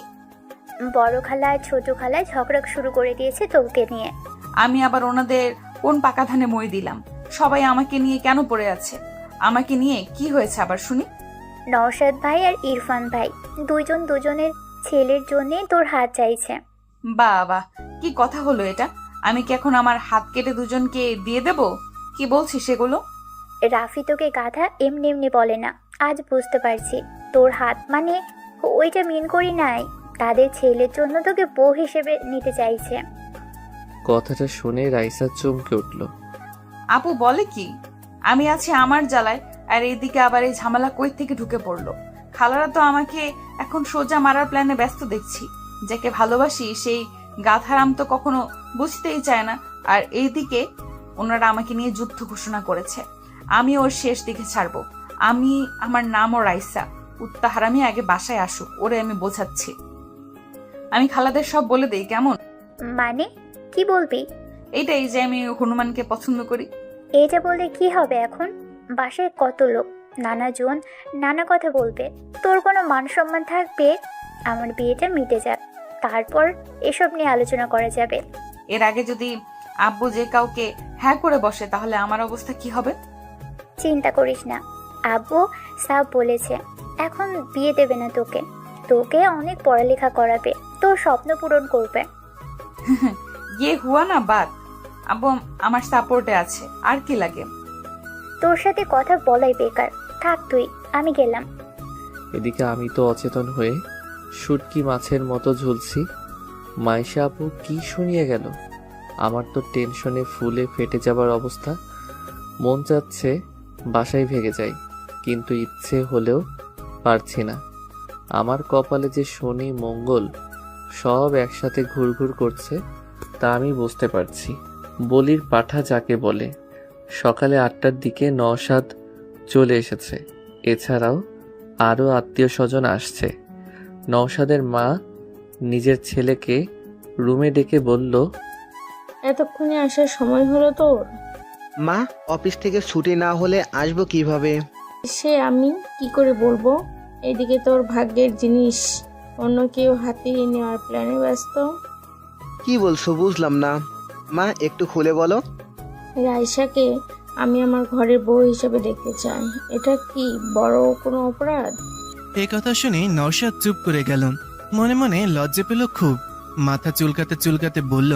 বড় খালা আর ছোট খালা ঝগড়া শুরু করে দিয়েছে তোকে নিয়ে। আমি আবার ওনাদের কোন পাকা ধানে মই দিলাম? সবাই আমাকে নিয়ে কেন পড়ে আছে? আমাকে নিয়ে কি হয়েছে আবার শুনি? নওশাদ ভাই আর ইরফান ভাই দুজন দুজনের ছেলের জন্য তোর হাত চাইছে। বাবা, কি কথা হলো এটা? আমি কি এখন আমার হাত কেটে দুজনকে দিয়ে দেব? কি বলছিস সেগুলো? রাফি তোকে গাধা এমনি এমনি বলে না, আজ বুঝতে পারছি। তোর হাত মানে ওইটা মিন করি নাই, তাদের ছেলের জন্য তোকে বউ হিসেবে নিতে চাইছে। কথাটা শুনে রাইসা চমকে উঠল। আপু বলে কি? আমি আছি আমার জ্বালায়, আর এইদিকে আবার এই ঝামেলা কই থেকে ঢুকে পড়লো? খালারা তো আমাকে এখন সোজা মারার প্ল্যানে ব্যস্ত দেখছি। যাকে ভালোবাসি সেই গাধারাম তো কখনো বুঝতেই চায় না। আর এইদিকে ওনারা আমাকে নিয়ে যুদ্ধ ঘোষণা করেছে। আমি ওর শেষ দিকে ছাড়বো। আমার নামও রাইসা। কুত্তা হারামি আগে বাসায় আসুক, ওরে আমি বোঝাচ্ছি। আমি খালাদের সব বলে দেই কেমন? মানে কি বলবি? এইটাই যে আমি হনুমানকে পছন্দ করি। এটা বললে কি হবে? এখন বাসায় কত লোক, নানা জন নানা কথা বলবে, তোর কোনো মান সম্মান থাকবে? আমার বিয়েটা মিটে যাক, তারপর এসব নিয়ে আলোচনা করা যাবে। এর আগে যদি আব্বু যে কাউকে হ্যাঁ করে বসে, তাহলে আমার অবস্থা কি হবে? চিন্তা করিস না, আব্বু সাব বলেছে এখন বিয়ে দেবে না তোকে। তোকে অনেক পড়ালেখা করাবে, তোর স্বপ্ন পূরণ করবে। ইয়ে হুয়া না বাদ। আব্বু আমার সাপোর্টে আছে, আর কি লাগে? তোর সাথে কথা বলাই বেকার, থাক তুই, আমি গেলাম। এদিকে আমি তো অচেতন হয়ে শুটকি মাছের মতো ঝুলছি। মাইশা আপু কি শুনিয়ে গেল? আমার তো টেনশনে ফুলে ফেটে যাবার অবস্থা। মন চাচ্ছে বাসায় ভেগে যাই, কিন্তু ইচ্ছে হলেও পারছি না। আমার কপালে যে শনি মঙ্গল সব একসাথে ঘুরঘুর করছে তা আমি বুঝতে পারছি। বলির পাঠা যাকে বলে। সকালে 8টার দিকে নওশাদ চলে এসেছে। এছাড়াও আরও আত্মীয় স্বজন আসছে। নওশাদের মা নিজের ছেলেকে রুমে ডেকে বলল, এতক্ষণে আসার সময় হলো তোর? মা, অফিস থেকে ছুটি না হলে আসবো কিভাবে? সে আমি কি করে বলবো? এদিকে তোর ভাগ্যের জিনিস অন্য কেউ হাতিয়ে নেওয়ার প্ল্যানে ব্যস্ত। কি বলছো বুঝলাম না। মা, একটু খুলে বলো। রাইসাকে আমি আমার ঘরের বউ হিসেবে দেখতে চাই। এটা কি বড় কোনো অপরাধ? এই কথা শুনে নওশাদ চুপ করে গেল। মনে মনে লজ্জা পেল খুব। মাথা চুলকাতে চুলকাতে বলল,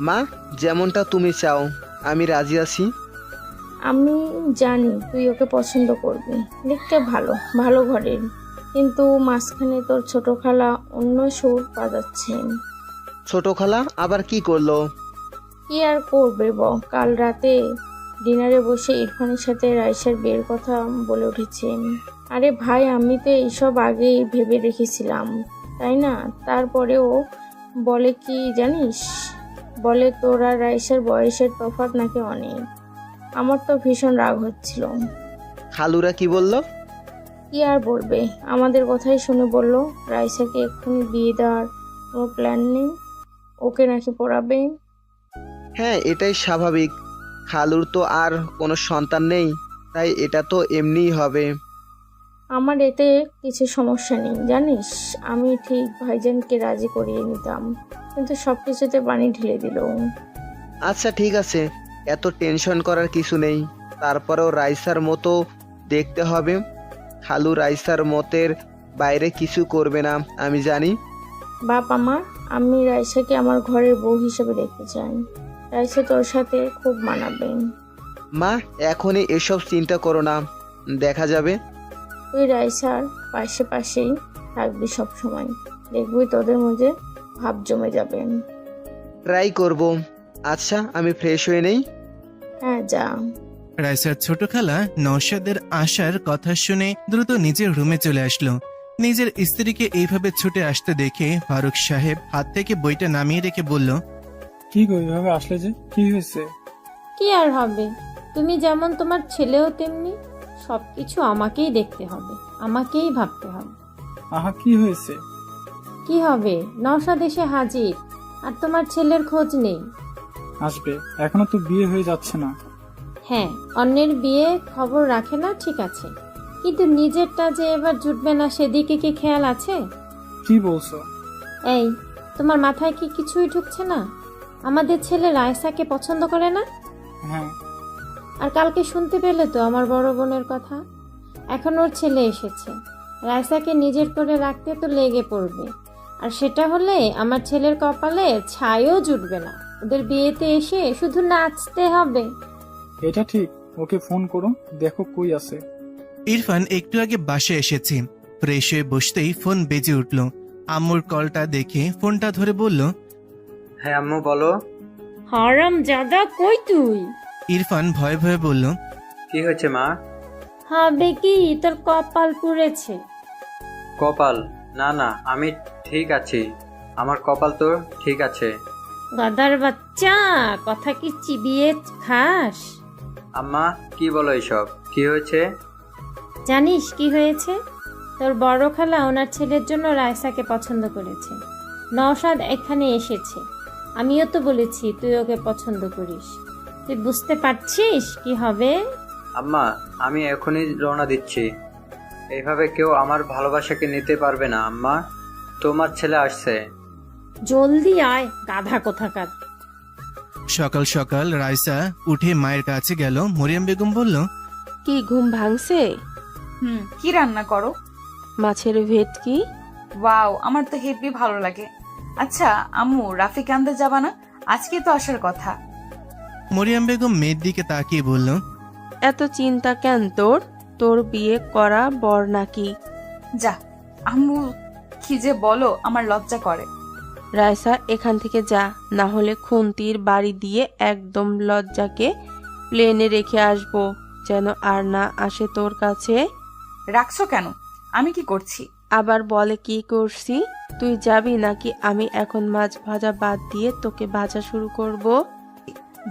মা, যেমনটা তুমি চাও আমি রাজি আছি। আমি জানি তুই ওকে পছন্দ করবি, দেখতে ভালো ভালো ঘরের, কিন্তু মাঝখানে তোর ছোট খালা অন্য সুর বাজাচ্ছেন। ছোট খালা আবার কি করলো? কি আর করবে কাল রাতে ডিনারে বসে ইরফানের সাথে রাইসার বিয়ের কথা বলে উঠেছেন। আরে ভাই, আমি তো এইসব আগেই ভেবে রেখেছিলাম, তাই না? তারপরেও বলে কি জানিস, বলে তোর আর রাইসার বয়সের তফাৎ নাকি অনেক। আমার তো ভীষণ রাগ হচ্ছিল। খালুরা কি বললো? কি আর বলবে, আমাদের কথাই শুনে বলল রাইসাকে এক্ষুনি বিয়ে দেওয়ার কোনো প্ল্যান নেই, ওকে নাকি পড়াবে। হ্যাঁ, এটাই স্বাভাবিক। খালুর তো আর কোনো সন্তান নেই, তাই এটা তো এমনিই হবে। আমার এতে কিছু সমস্যা নেই জানিস, আমি ঠিক ভাইজানকে রাজি করিয়ে নিতাম, কিন্তু সব কিছুতে পানি ঢেলে দিল। আচ্ছা ঠিক আছে, এত টেনশন করার কিছু নেই। তারপরেও রাইসার মতো দেখতে হবে। খালু রাইসার মতের বাইরে কিছু করবে না, আমি জানি। বাপ আমার, আমি রাইসাকে আমার ঘরের বউ হিসেবে দেখতে চাই। রাইসা তোর সাথে খুব মানাবে। মা, এখনই এসব চিন্তা করো না, দেখা যাবে। তুই রাইসার পাশেই থাকবি সব সময়, দেখবি তোদের মধ্যে ভাব জমে যাবে। ট্রাই করব। আচ্ছা, আমি ফ্রেশ হয়ে নেই। হ্যাঁ যা। রাইসার ছোট খালা নওশাদের আসার কথা শুনে দ্রুত নিজের রুমে চলে আসলো। নিজের স্ত্রীকে এইভাবে ছুটে আসতে দেখে ফারুক সাহেব হাত থেকে বইটা নামিয়ে রেখে বলল, কি গো, এভাবে আসলে যে? কি হয়েছে? কি আর হবে, তুমি যেমন তোমার ছেলেও তেমনি। সবকিছু আমাকেই দেখতে হবে, আমাকেই ভাবতে হবে। আহা, কি হয়েছে? কি হবে, নওশাদ এসে হাজির, আর তোমার ছেলের খোঁজ নেই। আসবে, এখনো তো বিয়ে হয়ে যাচ্ছে না। হ্যাঁ, অন্যের বিয়ে খবর রাখে না ঠিক আছে, কিন্তু নিজেরটা যে এবার জুটবে না সেদিকে কি খেয়াল আছে? কি বলছো? এই, তোমার মাথায় কি কিছুই ঢুকছে না? আমাদের ছেলে রাইসাকে পছন্দ করে না? হ্যাঁ। আর কালকে শুনতে পেলে তো আমার বড় বোনের কথা। এখন ওর ছেলে এসেছে, রাইসাকে নিজের করে রাখতে তো লেগে পড়বে, আর সেটা হলে আমার ছেলের কপালে ছাইও জুটবে না। ওদের বিয়েতে এসে শুধু নাচতে হবে। এটা ঠিক, ওকে ফোন করো, দেখো কই আছে। ইরফান একটু আগে বাসে এসেছে। ফ্রেশ হয়ে বসতেই ফোন বেজে উঠল। আম্মুর কলটা দেখে ফোনটা ধরে বলল, হ্যাঁ আম্মু বলো। হারাম জাদা, কই তুই? ইরফান ভয়ে ভয়ে বলল, কি হয়েছে মা? হবে কি, তোর কপাল পুড়েছে। কপাল? না না, আমি ঠিক আছি, আমার কপাল তো ঠিক আছে। গাদার বাচ্চা, কথা কি চিবিয়ে খাস? আম্মা কি বলো এসব? কি হয়েছে? জানিস কি হয়েছে? তোর বড় খালা ওনার ছেলের জন্য রাইসাকে পছন্দ করেছে। নওশাদ এখানে এসেছে, আমিও তো বলেছি তুই ওকে পছন্দ করিস। তুই বুঝতে পারছিস কি হবে? আম্মা, আমি এখনই রওনা দিচ্ছি। এইভাবে কেউ আমার ভালোবাসাকে নিতে পারবে না আম্মা। তোমার ছেলে আসছে। জলদি আয়, গাধা কোথাকার। সকাল সকাল রাইসা উঠে মায়ের কাছে গেল। মরিয়ম বেগম বলল, কি ঘুম ভাঙছে? কি রান্না করো? মাছের ভেটকি। ওয়াও, আমার তো হেভি ভালো লাগে। আচ্ছা আম্মু, রাফিক আনতে যাবা না? আজকে তো আসার কথা। মরিয়ম বেগম মেয়ের দিকে তাকিয়ে বলল, এত চিন্তা কেন তোর? তোর বিয়ে করা বর নাকি? যা আম্মু, কি যে বলো, আমার লজ্জা করে। রাইসা, এখান থেকে যা, না হলে খুন্তির বাড়ি দিয়ে একদম লজ্জাকে প্লেনে রেখে আসবো, যেন আর না আসে তোর কাছে। রাখছো কেন? আমি কি করছি? আবার বলে কি করছি? তুই যাবি নাকি আমি এখন মাছ ভাজা বাদ দিয়ে তোকে ভাজা শুরু করব?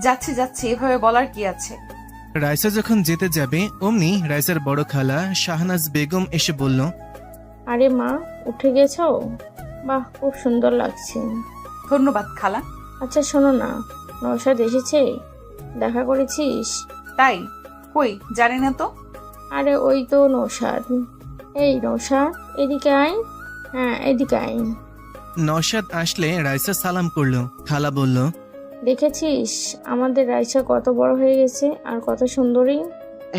যাচ্ছি যাচ্ছি, এভাবে বলার কি আছে? রাইসা যখন যেতে যাবে অমনি রাইসার বড় খালা শাহনাজ বেগম এসে বলল, আরে মা, উঠে গেছো? বাহ, খুব সুন্দর লাগছে। ধন্যবাদ খালা। আচ্ছা শোনো না, নওশাদ এসেছে? দেখা করেছিস? তাই? কই, জানি না তো। আরে ওই তো নৌশাদ। এই নৌশাদ, এদিকে আয়। হ্যাঁ, এদিকে আয়। নওশাদ আসলে রাইসা সালাম করলো। খালা বলল, দেখেছিস আমাদের রাইসা কত বড় হয়ে গেছে আর কত সুন্দরী।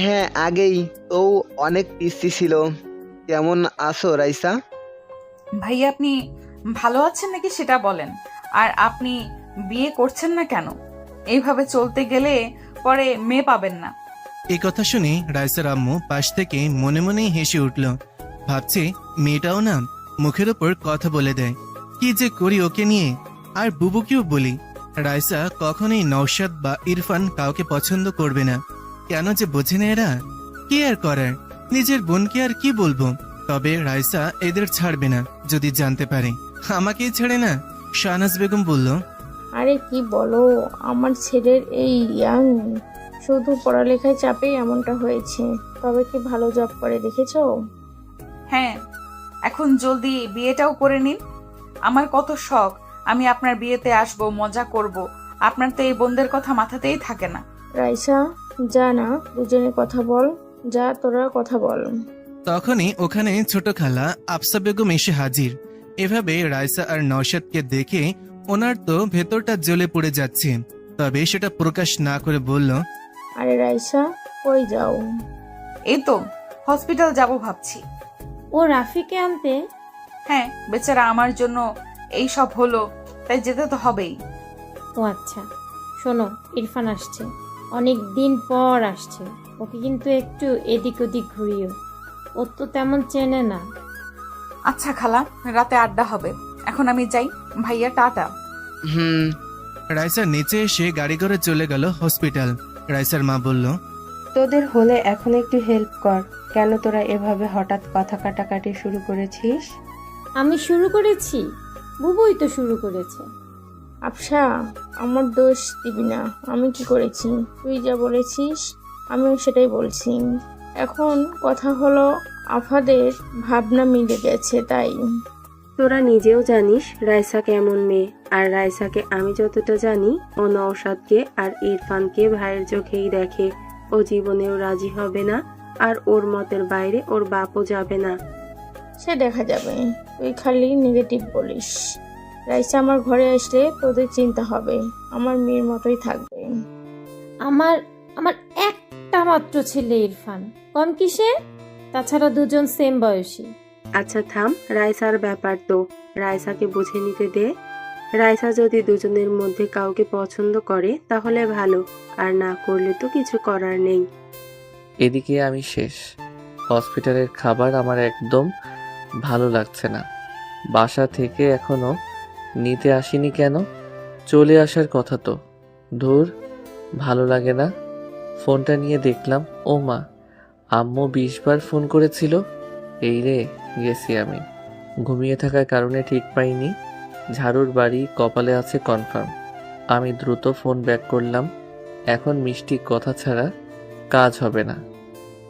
হ্যাঁ, আগেই তো অনেক পিস্তি ছিল। কেমন আছো রাইসা? ভাইয়া, আপনি ভালো আছেন নাকি সেটা বলেন। আর আপনি বিয়ে করছেন না কেন? এইভাবে চলতে গেলে পরে মেয়ে পাবেন না। এই কথা শুনে রাইসার আম্মু পাশ থেকে মনে মনেই হেসে উঠল। ভাবছে মেয়েটাও না মুখের ওপর কথা বলে দেয়। কি যে করি ওকে নিয়ে। আর বুবুকেও বলি, রাইসা কখনোই নওশাদ বা ইরফান কাউকে পছন্দ করবে না। কেন যে বোঝে না এরা। কি আর করার, নিজের বোনকে আর কি বলবো। তবে রাইসা এদের ছাড়বে না যদি জানতে পারে। আমাকেই ছাড়ে না। শাহনাজ বেগম বলল, আরে কি বলো, আমার ছেলের এই ইয়াং শুধু পড়ালেখায় চাপেই এমনটা হয়েছে। তবে কি ভালো জব করে দেখেছো? হ্যাঁ, এখন জলদি বিয়েটাও করে নিন। আমার কত শখ আমি আপনার বিয়েতে আসব, মজা করব। আপনার তো এই বোনদের কথা মাথাতেই থাকে না। রাইসা, যা না, দুজনে কথা বল। যা, তোরা কথা বল। তখনই ওখানে ছোট খালা আফসা বেগম এসে হাজির। এভাবে রাইসা আর নওশাদকে দেখে ওনার তো ভেতরটা জ্বলে পড়ে যাচ্ছে। তবে সেটা প্রকাশ না করে বলল, আরে রাইসা, কই যাও? এই তো হসপিটাল যাব ভাবছি। ও রাফিকে আনতে? হ্যাঁ, বেচারা আমার জন্য এই সব হলো, তাই যেতে তো হবেই। ও আচ্ছা, শোনো, ইরফান আসছে, অনেক দিন পর আসছে। ওকে কিন্তু একটু এদিক ওদিক ঘুরিও, ও তো তেমন চেনে না। আচ্ছা খালা, রাতে আড্ডা হবে। এখন আমি যাই। ভাইয়া, টাটা। হুম। রাইসা নিচে এসে গাড়ি করে চলে গেল হসপিটাল। রাইসার মা বলল, তোদের হলে এখন একটু হেল্প কর। কেন তোরা এভাবে হঠাৎ কথা কাটাকাটি শুরু করেছিস? আমি শুরু করেছি? বুবুই তো শুরু করেছে। আফসা, আমার দোষ দিবি না। আমি কি করেছি? তুই যা বলেছিস আমিও সেটাই বলছি। এখন কথা হলো আফাদের ভাবনা মিলে গেছে, তাই। তোরা নিজেও জানিস রাইসা কেমন মেয়ে। আর রাইসাকে আমি যতটা জানি, ও নওশাদকে আর ইরফানকে ভাইয়ের চোখেই দেখে। ও জীবনেও রাজি হবে না, আর ওর মতের বাইরে ওর বাপও যাবে না। সে দেখা যাবে, তুই খালি নেগেটিভ বলিস। রাইসা আমার ঘরে আসলে তোদের চিন্তা হবে, আমার মেয়ের মতোই থাকবে। আমার আমার একটা মাত্র ছেলে ইরফান, কম কিসে? তাছাড়া দুজন সেম বয়সী। আচ্ছা থাম, রাইসার ব্যাপার তো রাইসাকে বুঝে নিতে দে। রাইসা যদি দুজনের মধ্যে কাউকে পছন্দ করে তাহলে ভালো, আর না করলে তো কিছু করার নেই। এদিকে আমি শেষ। হসপিটালের খাবার আমার একদম ভালো লাগছে না। বাসা থেকে এখনো নিতে আসিনি কেন? চলে আসার কথা তো। ধুর, ভালো লাগে না। ফোনটা নিয়ে দেখলাম, ও মা, আম্মু 20 বার ফোন করেছিল। এই রে, গেছি আমি। ঘুমিয়ে থাকার কারণে ঠিক পাইনি। ঝাড়ুর বাড়ি কপালে আছে কনফার্ম। আমি দ্রুত ফোন ব্যাক করলাম। এখন মিষ্টি কথা ছাড়া কাজ হবে না।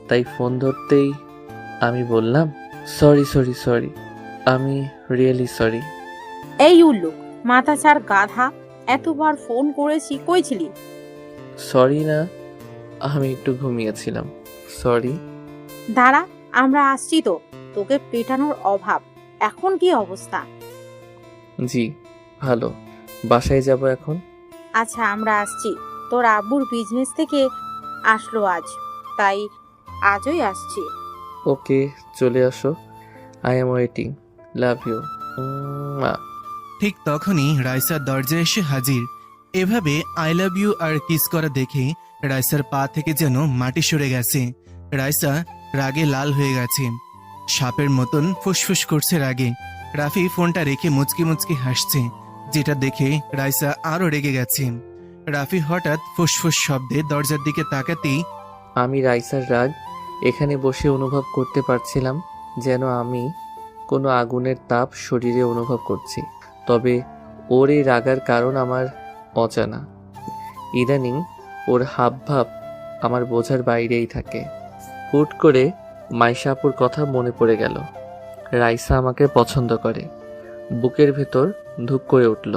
তাই ফোন ধরতেই আমি বললাম, সরি সরি সরি, আমি রিয়েলি সরি। এই উল্লুক, মাথা ছাড় গাধা, এতবার ফোন করেছি, কই ছিলি? সরি না, আমি একটু ঘুমিয়েছিলাম। সরি। দাঁড়া, আমরা আসছি তো। তোকে পেটানোর অভাব। এখন কি অবস্থা? জি ভালো। বাসায় যাব এখন। আচ্ছা, আমরা আসছি। তোর আব্বুর বিজনেস থেকে আসলো আজ, তাই আজই আসছি। ওকে, চলে আসো। I am waiting. Love you. মা। ঠিক তখনই রাইসার দরজায় এসে হাজির। এভাবে আই লাভ ইউ আর কিস করা দেখে রাইসার পা থেকে যেন মাটি সরে গেছে। রাইসা রাগে লাল হয়ে গেছে, সাপের মতন ফুসফুস করছে রাগে। রাফি ফোনটা রেখে মুচকি মুচকি হাসছে, যেটা দেখে রাইসা আরো রেগে গেছে। রাফি হঠাৎ ফুসফুস শব্দে দরজার দিকে তাকাতেই আমি রাইসার রাগ এখানে বসে অনুভব করতে পারছিলাম, যেন আমি কোনো আগুনের তাপ শরীরে অনুভব করছি। তবে ওর এই রাগার কারণ আমার অজানা। ইদানিং ওর হাবভাব আমার বোঝার বাইরেই থাকে। হুট করে মাইশাপুর কথা মনে পড়ে গেল। রাইসা আমাকে পছন্দ করে। বুকের ভেতর ধুক করে উঠল।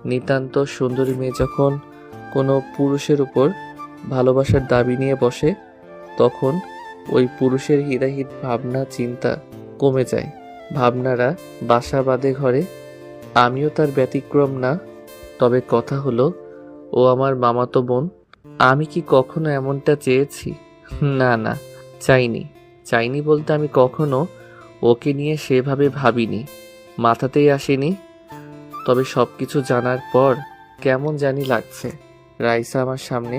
নিতান্ত সুন্দরী মেয়ে যখন কোনো পুরুষের উপর ভালোবাসার দাবি নিয়ে বসে, তখন ওই পুরুষের হিতাহিত ভাবনা চিন্তা কমে যায়। ভাবনারা বাসা বাঁধে ঘরে। আমিও তার ব্যতিক্রম না। তবে কথা হলো, ও আমার মামাতো বোন। আমি কি কখনো এমনটা চেয়েছি? না না, চাইনি বলতে আমি কখনো ওকে নিয়ে সেভাবে ভাবিনি, মাথাতেই আসেনি। তবে সব কিছু জানার পর কেমন জানি লাগছে। রাইসা আমার সামনে।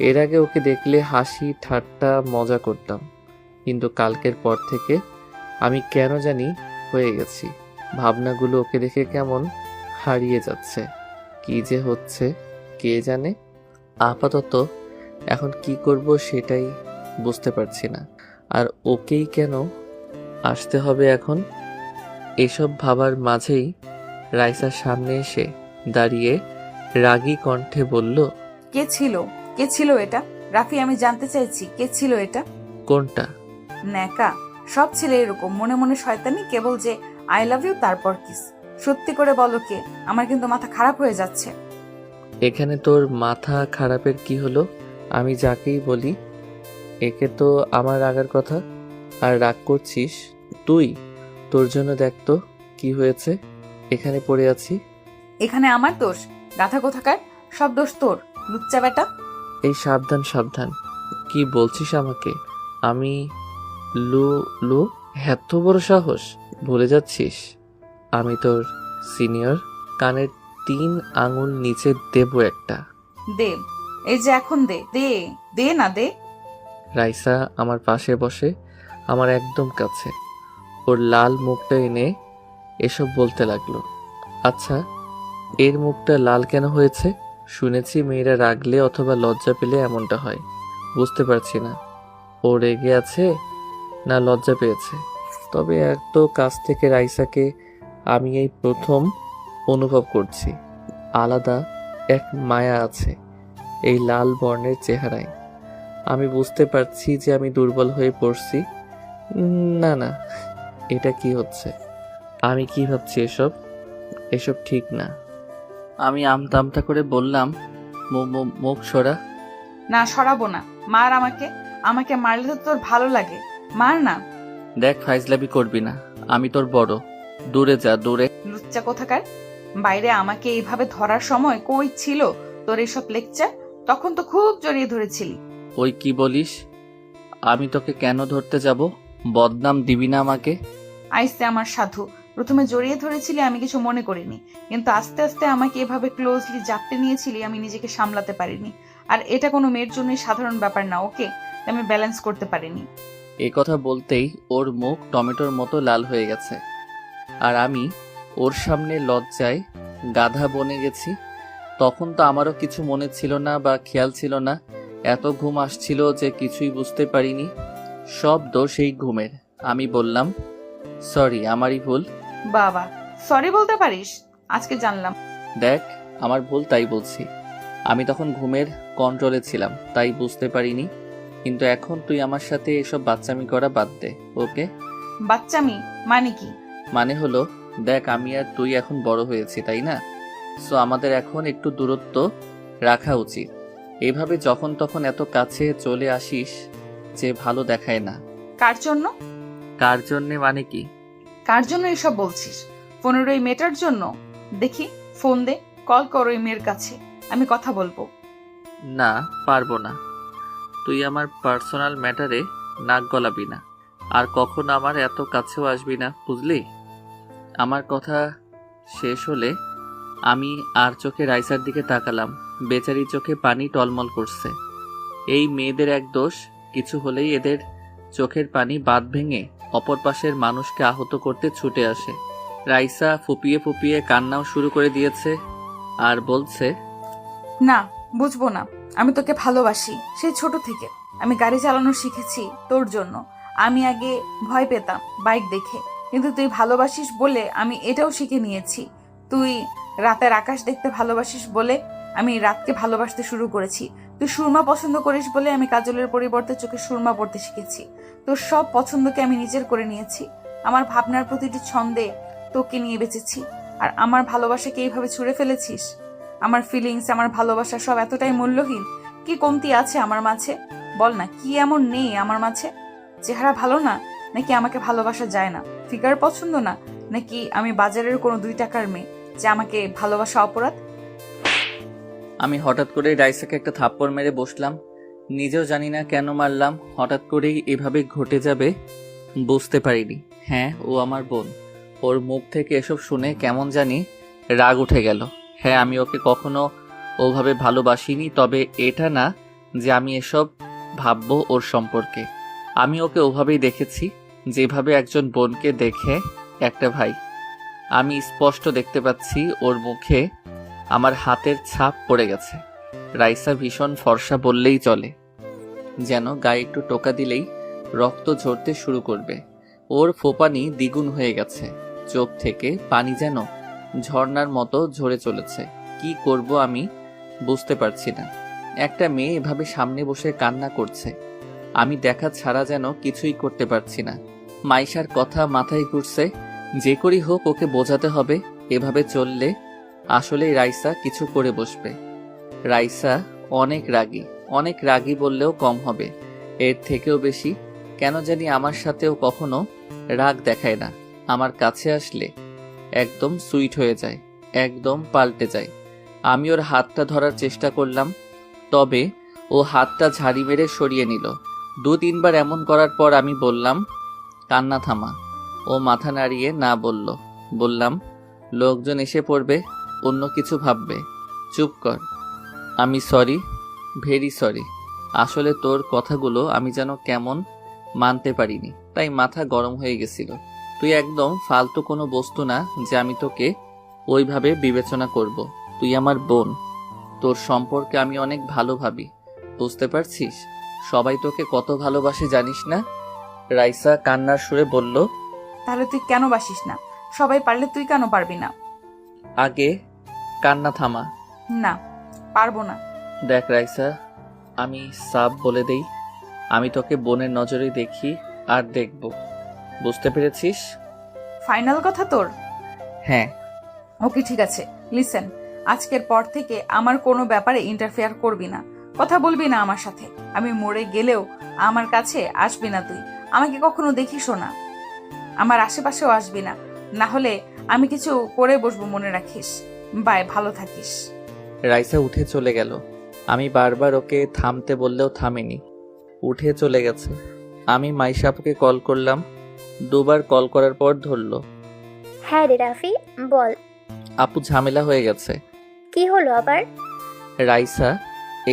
এর আগে ওকে দেখলে হাসি ঠাট্টা মজা করতাম, কিন্তু কালকের পর থেকে আমি কেন জানি হয়ে গেছি। ভাবনাগুলো ওকে দেখে কেমন হারিয়ে যাচ্ছে। কি যে হচ্ছে কে জানে। আপাতত এখন কি করব সেটাই বুঝতে পারছি না। আর ওকেই কেন আসতে হবে এখন? এসব ভাবার মাঝেই রাইসার সামনে এসে দাঁড়িয়ে রাগী কণ্ঠে বলল, কে ছিল এটা? রাফি, আমি জানতে চাইছি কে ছিল এটা? কোনটা? ন্যাকা। সব ছেলে এরকম, মনে মনে শয়তানি, কেবল যে আই লাভ ইউ তারপর কিস। সত্যি করে বলো কে? আমার কিন্তু মাথা খারাপ হয়ে যাচ্ছে। এখানে তোর মাথা খারাপের কি হলো? আমি যাকেই বলি একে তো আমার রাগার কথা, আর রাগ করছিস তুই। তোর জন্য দেখ তো কি হয়েছে। এখানে পড়ে আছি। এখানে আমার দোষ? গাধা কোথাকার, সব দোষ তোর, লুচ্চা বেটা। এই সাবধান সাবধান, কি বলছিস আমাকে? আমি লু লু এত বড় সাহস? ভুলে যাচ্ছিস আমি তোর সিনিয়র। কানের 3 আঙুল নিচে দেব একটা। দে, এই যে এখন দে দে দে না দে। রাইসা আমার পাশে বসে, আমার একদম কাছে। ওর লাল মুখটা এনে এসব বলতে লাগলো। আচ্ছা, এর মুখটা লাল কেন হয়েছে? শুনেছি মেয়েরা রাগলে অথবা লজ্জা পেলে এমনটা হয়। বুঝতে পারছি না ও রেগে আছে না লজ্জা পেয়েছে। তবে এত কাছ থেকে রাইসাকে আমি এই প্রথম অনুভব করছি। আলাদা এক মায়া আছে এই লাল বর্ণের চেহারায়। আমি বুঝতে পারছি যে আমি দুর্বল হয়ে পড়ছি। না না, এটা কি হচ্ছে? আমি কি ভাবছি? এসব ঠিক না। আমি আমতা আমতা করে বললাম, মুখ সরা। না, সরাবো না। মার আমাকে। আমাকে মারলে তো তোর ভালো লাগে, মার না। দেখ, ফাইজলামি করবি না। আমি তোর বড়, দূরে যা, দূরে। লুচ্চা কোথাকার। বাইরে আমাকে এইভাবে ধরার সময় কই ছিল তোর এসব লেকচার? তখন তো খুব জড়িয়ে ধরেছিলি। ওই কি বলিস? আমি তোকে কেন ধরতে যাব? বদনাম দিবি না আমাকে। আইসে আমার সাধু। প্রথমে জড়িয়ে ধরেছিলি, আমি কিছু মনে করিনি, কিন্তু আস্তে আস্তে আমাকে এভাবে ক্লোজলি জাপটে নিয়েছিলি, আমি নিজেকে সামলাতে পারিনি। আর এটা কোনো মেয়ের জন্যই সাধারণ ব্যাপার না, ওকে আমি ব্যালেন্স করতে পারিনি। এই কথা বলতেই ওর মুখ টমেটোর মতো লাল হয়ে গেছে, আর আমি ওর সামনে লজ্জায় গাধা বনে গেছি। তখন তো আমারও কিছু মনে ছিল না বা খেয়াল ছিল না। এত ঘুম আসছিল যে কিছুই বুঝতে পারিনি। সব দোষ এই ঘুমের। আমি বললাম, সরি, আমারই ভুল। বাবা, সরি বলতে পারিস? আজকে জানলাম। দেখ, আমার ভুল, তাই বলছি। আমি তখন ঘুমের কন্ট্রোলে ছিলাম, তাই বুঝতে পারিনি। কিন্তু এখন তুই আমার সাথে এসব বাচ্চামি করা বাদ দে, ওকে? বাচ্চামি মানে কি? মানে হলো, দেখ, আমি আর তুই এখন বড় হয়েছি, তাই না? সো আমাদের এখন একটু দূরত্ব রাখা উচিত। এভাবে যখন তখন এত কাছে চলে আসিস যে ভালো দেখায় না। কার জন্য? কার জন্যে মানে কি? কার জন্য এসব বলছিস? 15 মেয়েটার জন্য? দেখি ফোন দে, কল কর ওই মেয়ের কাছে, আমি কথা বলবো। না, পারবো না। তুই আমার পার্সোনাল ম্যাটারে নাক গলাবি না, আর কখনো আমার এত কাছেও আসবি না, বুঝলি? আমার কথা শেষ হলে আমি আর চোখে রাইসার দিকে তাকালাম। বেচারি চোখে পানি টলমল করছে। এই মেয়েদের এক দোষ, কিছু হলেই এদের চোখের পানি বাঁধ ভেঙে অপর পাশের মানুষকে আহত করতে ছুটে আসে। রাইসা ফুপিয়ে ফুপিয়ে কান্নাও শুরু করে দিয়েছে আর বলছে, না, বুঝবো না। আমি তোকে ভালোবাসি সেই ছোট থেকে। আমি গাড়ি চালানো শিখেছি তোর জন্য। আমি আগে ভয় পেতাম বাইক দেখে, কিন্তু তুই ভালোবাসিস বলে আমি এটাও শিখে নিয়েছি। তুই রাতের আকাশ দেখতে ভালোবাসিস বলে আমি রাতকে ভালোবাসতে শুরু করেছি। তুই সুরমা পছন্দ করিস বলে আমি কাজলের পরিবর্তে চোখে সুরমা পড়তে শিখেছি। তোর সব পছন্দকে আমি নিজের করে নিয়েছি। আমার ভাবনার প্রতিটি ছন্দে তোকে নিয়ে বেঁচেছি। আর আমার ভালোবাসাকে এইভাবে ছুঁড়ে ফেলেছিস। আমার ফিলিংস, আমার ভালোবাসা সব এতটাই মূল্যহীন? কি কমতি আছে আমার মাঝে? বল না, কি এমন নেই আমার মাঝে? চেহারা ভালো না, নাকি আমাকে ভালোবাসা যায় না? ফিগার পছন্দ না, নাকি আমি বাজারের কোনো 2 টাকার মেয়ে যে আমাকে ভালোবাসা অপরাধ? আমি হঠাৎ করে রাইসাকে একটা থাপ্পড় মেরে বসলাম। নিজেও জানি না কেন মারলাম, হঠাৎ করেই এভাবে ঘটে যাবে বুঝতে পারিনি। হ্যাঁ, ও আমার বোন। ওর মুখ থেকে এসব শুনে কেমন জানি রাগ উঠে গেল। হ্যাঁ, আমি ওকে কখনো ওভাবে ভালোবাসিনি, তবে এটা না যে আমি এসব ভাববো ওর সম্পর্কে। আমি ওকে ওভাবেই দেখেছি, যেভাবে একজন বোনকে দেখে একটা ভাই। আমি স্পষ্ট দেখতে পাচ্ছি ওর মুখে আমার হাতের ছাপ পড়ে গেছে। রাইসা ভীষণ ফর্সা বললেই চলে, যেন গায়ে একটু টোকা দিলেই রক্ত ঝরতে শুরু করবে। ওর ফোপানি দ্বিগুণ হয়ে গেছে, চোখ থেকে পানি যেন ঝর্ণার মতো ঝরে চলেছে। কি করব আমি বুঝতে পারছি না। একটা মেয়ে এভাবে সামনে বসে কান্না করছে, আমি দেখা ছাড়া যেন কিছুই করতে পারছি না। মাইশার কথা মাথায় ঘুরছে, যে করি হোক ওকে বোঝাতে হবে। এভাবে চললে আসলেই রাইসা কিছু করে বসবে। রাইসা অনেক রাগী বললেও কম হবে, এর থেকেও বেশি। কেন জানি আমার সাথেও কখনো রাগ দেখায় না, আমার কাছে আসলে একদম সুইট হয়ে যায়, একদম পাল্টে যায়। আমি ওর হাতটা ধরার চেষ্টা করলাম, তবে ও হাতটা ঝাড়ি মেরে সরিয়ে নিল। 2-3 বার এমন করার পর আমি বললাম, কান্না থামা। ও মাথা নাড়িয়ে না বলল। বললাম, লোকজন এসে পড়বে, অন্য কিছু ভাববে, চুপ কর। আমি সরি, ভেরি সরি। আসলে তোর কথাগুলো আমি যেন কেমন মানতে পারিনি, তাই মাথা গরম হয়ে গেছিল। তুই একদম ফালতু কোনো বস্তু না যে আমি তোকে ওইভাবে বিবেচনা করব। তুই আমার বোন, তোর সম্পর্কে আমি অনেক ভালো ভাবি, বুঝতে পারছিস? সবাই তোকে কত ভালোবাসে জানিস না? রাইসা কান্নার সুরে বলল, তাহলে তুই কেন বাসিস না? সবাই পারলে তুই কেন পারবি না? আগে কান্না থামা। না, পারবো না। দেখ রাইসা, আমি সাফ বলে দেই, আমি তোকে বোনের নজরে দেখি আর দেখব, বুঝতে পেরেছিস? ফাইনাল কথা তোর? হ্যাঁ। ওকে, ঠিক আছে। লিসেন, আজকের পর থেকে আমার কোনো ব্যাপারে ইন্টারফেয়ার করবি না, কথা বলবি না আমার সাথে। আমি মরে গেলেও আমার কাছে আসবি না তুই, আমাকে কখনো দেখিসও না, আমার আশেপাশেও আসবি না, না হলে আমি কিছু করে বসবো, মনে রাখিস। বাই, ভালো থাকিস। রাইসা উঠে চলে গেল। আমি বারবার ওকে থামতে বললেও থামেনি, উঠে চলে গেছে। আমি মাইশা আপুকে কল করলাম, 2 বার কল করার পর ধরলো। হ্যাঁ রে রাফি, বল। আপু, ঝামেলা হয়ে গেছে। কি হলো আবার? রাইসা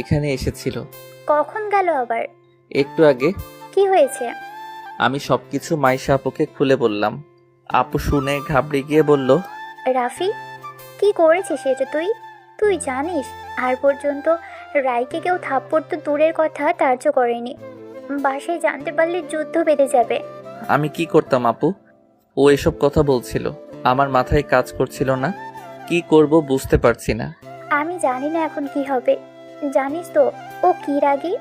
এখানে এসেছিল। কখন গেল আবার? একটু আগে। কি হয়েছে? আমি সবকিছু মাইশা আপুকে খুলে বললাম। আপু শুনে ঘাবড়ে গিয়ে বলল, রাফি, কি করেছিস এটা তুই? তুই জানিস আর পর্যন্ত রাইকে কেউ থাপ্পড় তো দূরের কথা ধার্য করেনি। বাসায় জানতে পারলে যুদ্ধ বেঁধে যাবে। আমি কি করতাম আপু? ও এসব কথা বলছিল, আমার মাথায় কাজ করছিল না, কি করব বুঝতে পারছি না। আমি জানি না এখন কি হবে। জানিস তো ও কি রাগী?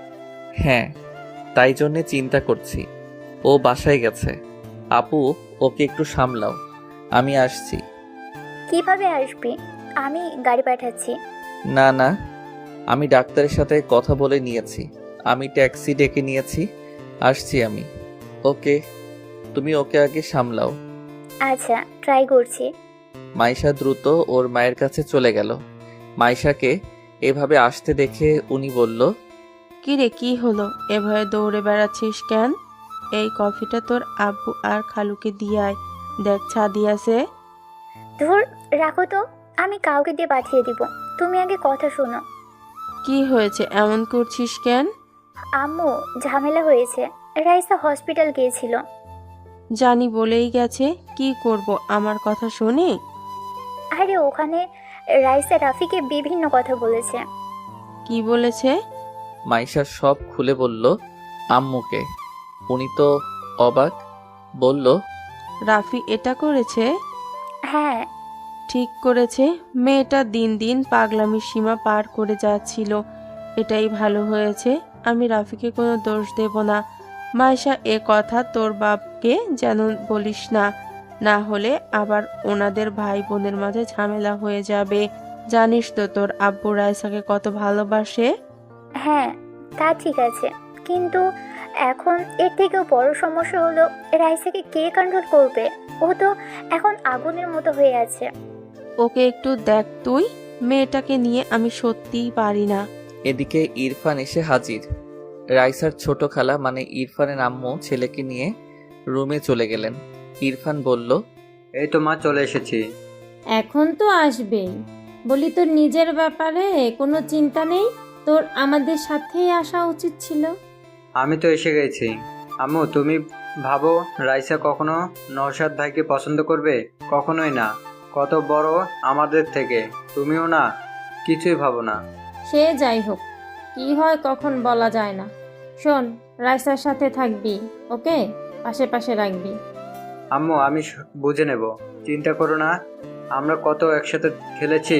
হ্যাঁ, তাই জন্যে চিন্তা করছি। ও বাসায় গেছে। আপু, ওকে একটু সামলাও, আমি আসছি। কিভাবে আসবি? আমি গাড়ি পাঠাচ্ছি। না না, আমি ডাক্তারের সাথে কথা বলে নিয়েছি, আমি ট্যাক্সি ডেকে নিয়েছি, আসছি আমি। ওকে, তুমি ওকে আগে সামলাও। আচ্ছা, ট্রাই করছি। মাইশা দ্রুত ওর মায়ের কাছে চলে গেল। মাইশাকে এভাবে আসতে দেখে উনি বলল, কিরে, কি হলো? এভাবে দৌড়ে বেড়াচ্ছিস কেন? এই কফিটা তোর আব্বু আর খালুকে দিয়ে আয়, দেখ ছাদি আছে। ধুর, রাখো তো, আমি কাউকে দিয়ে পাঠিয়ে দিব। তুমি আগে কথা শোনো। কি হয়েছে, এমন করছিস কেন? আম্মু, ঝামেলা হয়েছে। রাইসা হসপিটাল গিয়েছিল। জানি বলেই গেছে, কি করব আমার কথা শুনে? আরে ওখানে রাইসা রাফিকে বিভিন্ন কথা বলেছে। কি বলেছে? মাইশা সব খুলে বলল আম্মুকে। উনি তো অবাক, বলল, রাফি এটা করেছে? হ্যাঁ, ঠিক করেছে। মেয়েটা দিন দিন পাগলামির সীমা পার করে যাচ্ছিল, এটাই ভালো হয়েছে। আমি রাফিকে কোনো দোষ দেব না। মাইশা, এ কথা তোর বাপকে যেন বলিস না, না হলে আবার ওনাদের ভাই বোনের মাঝে ঝামেলা হয়ে যাবে। জানিস তো তোর আব্বু রাইসাকে কত ভালোবাসে। হ্যাঁ, তা ঠিক আছে, কিন্তু এখন এর থেকেও বড় সমস্যা হলো রাইসাকে কে কন্ট্রোল করবে? ও তো এখন আগুনের মতো হয়ে আছে। ওকে একটু দেখ তুই, মেয়েটাকে নিয়ে আমি সত্যিই পারি না। এদিকে ইরফান এসে হাজির। রাইসার ছোট খালা মানে ইরফানের আম্মু ছেলেকে নিয়ে রুমে চলে গেলেন। ইরফান বলল, এই তো মা, চলে এসেছি। এখন তো আসবেই। বলি, তোর নিজের ব্যাপারে কোনো চিন্তা নেই? তোর আমাদের সাথেই আসা উচিত ছিল। আমি তো এসে গেছি। আম্মু, তুমি ভাবো রাইসা কখনো নওশাদ ভাইকে পছন্দ করবে? কখনোই না। কত বড় আমাদের থেকে, তুমিও না, কিছুই ভাবো না। সে যাই হোক, কি হয় কখন বলা যায় না। শোন, রাইসার সাথে থাকবি, ওকে? পাশে পাশে রাখবি। আম্মু, আমি বুঝে নেব, চিন্তা করো না। আমরা কত একসাথে খেলেছি।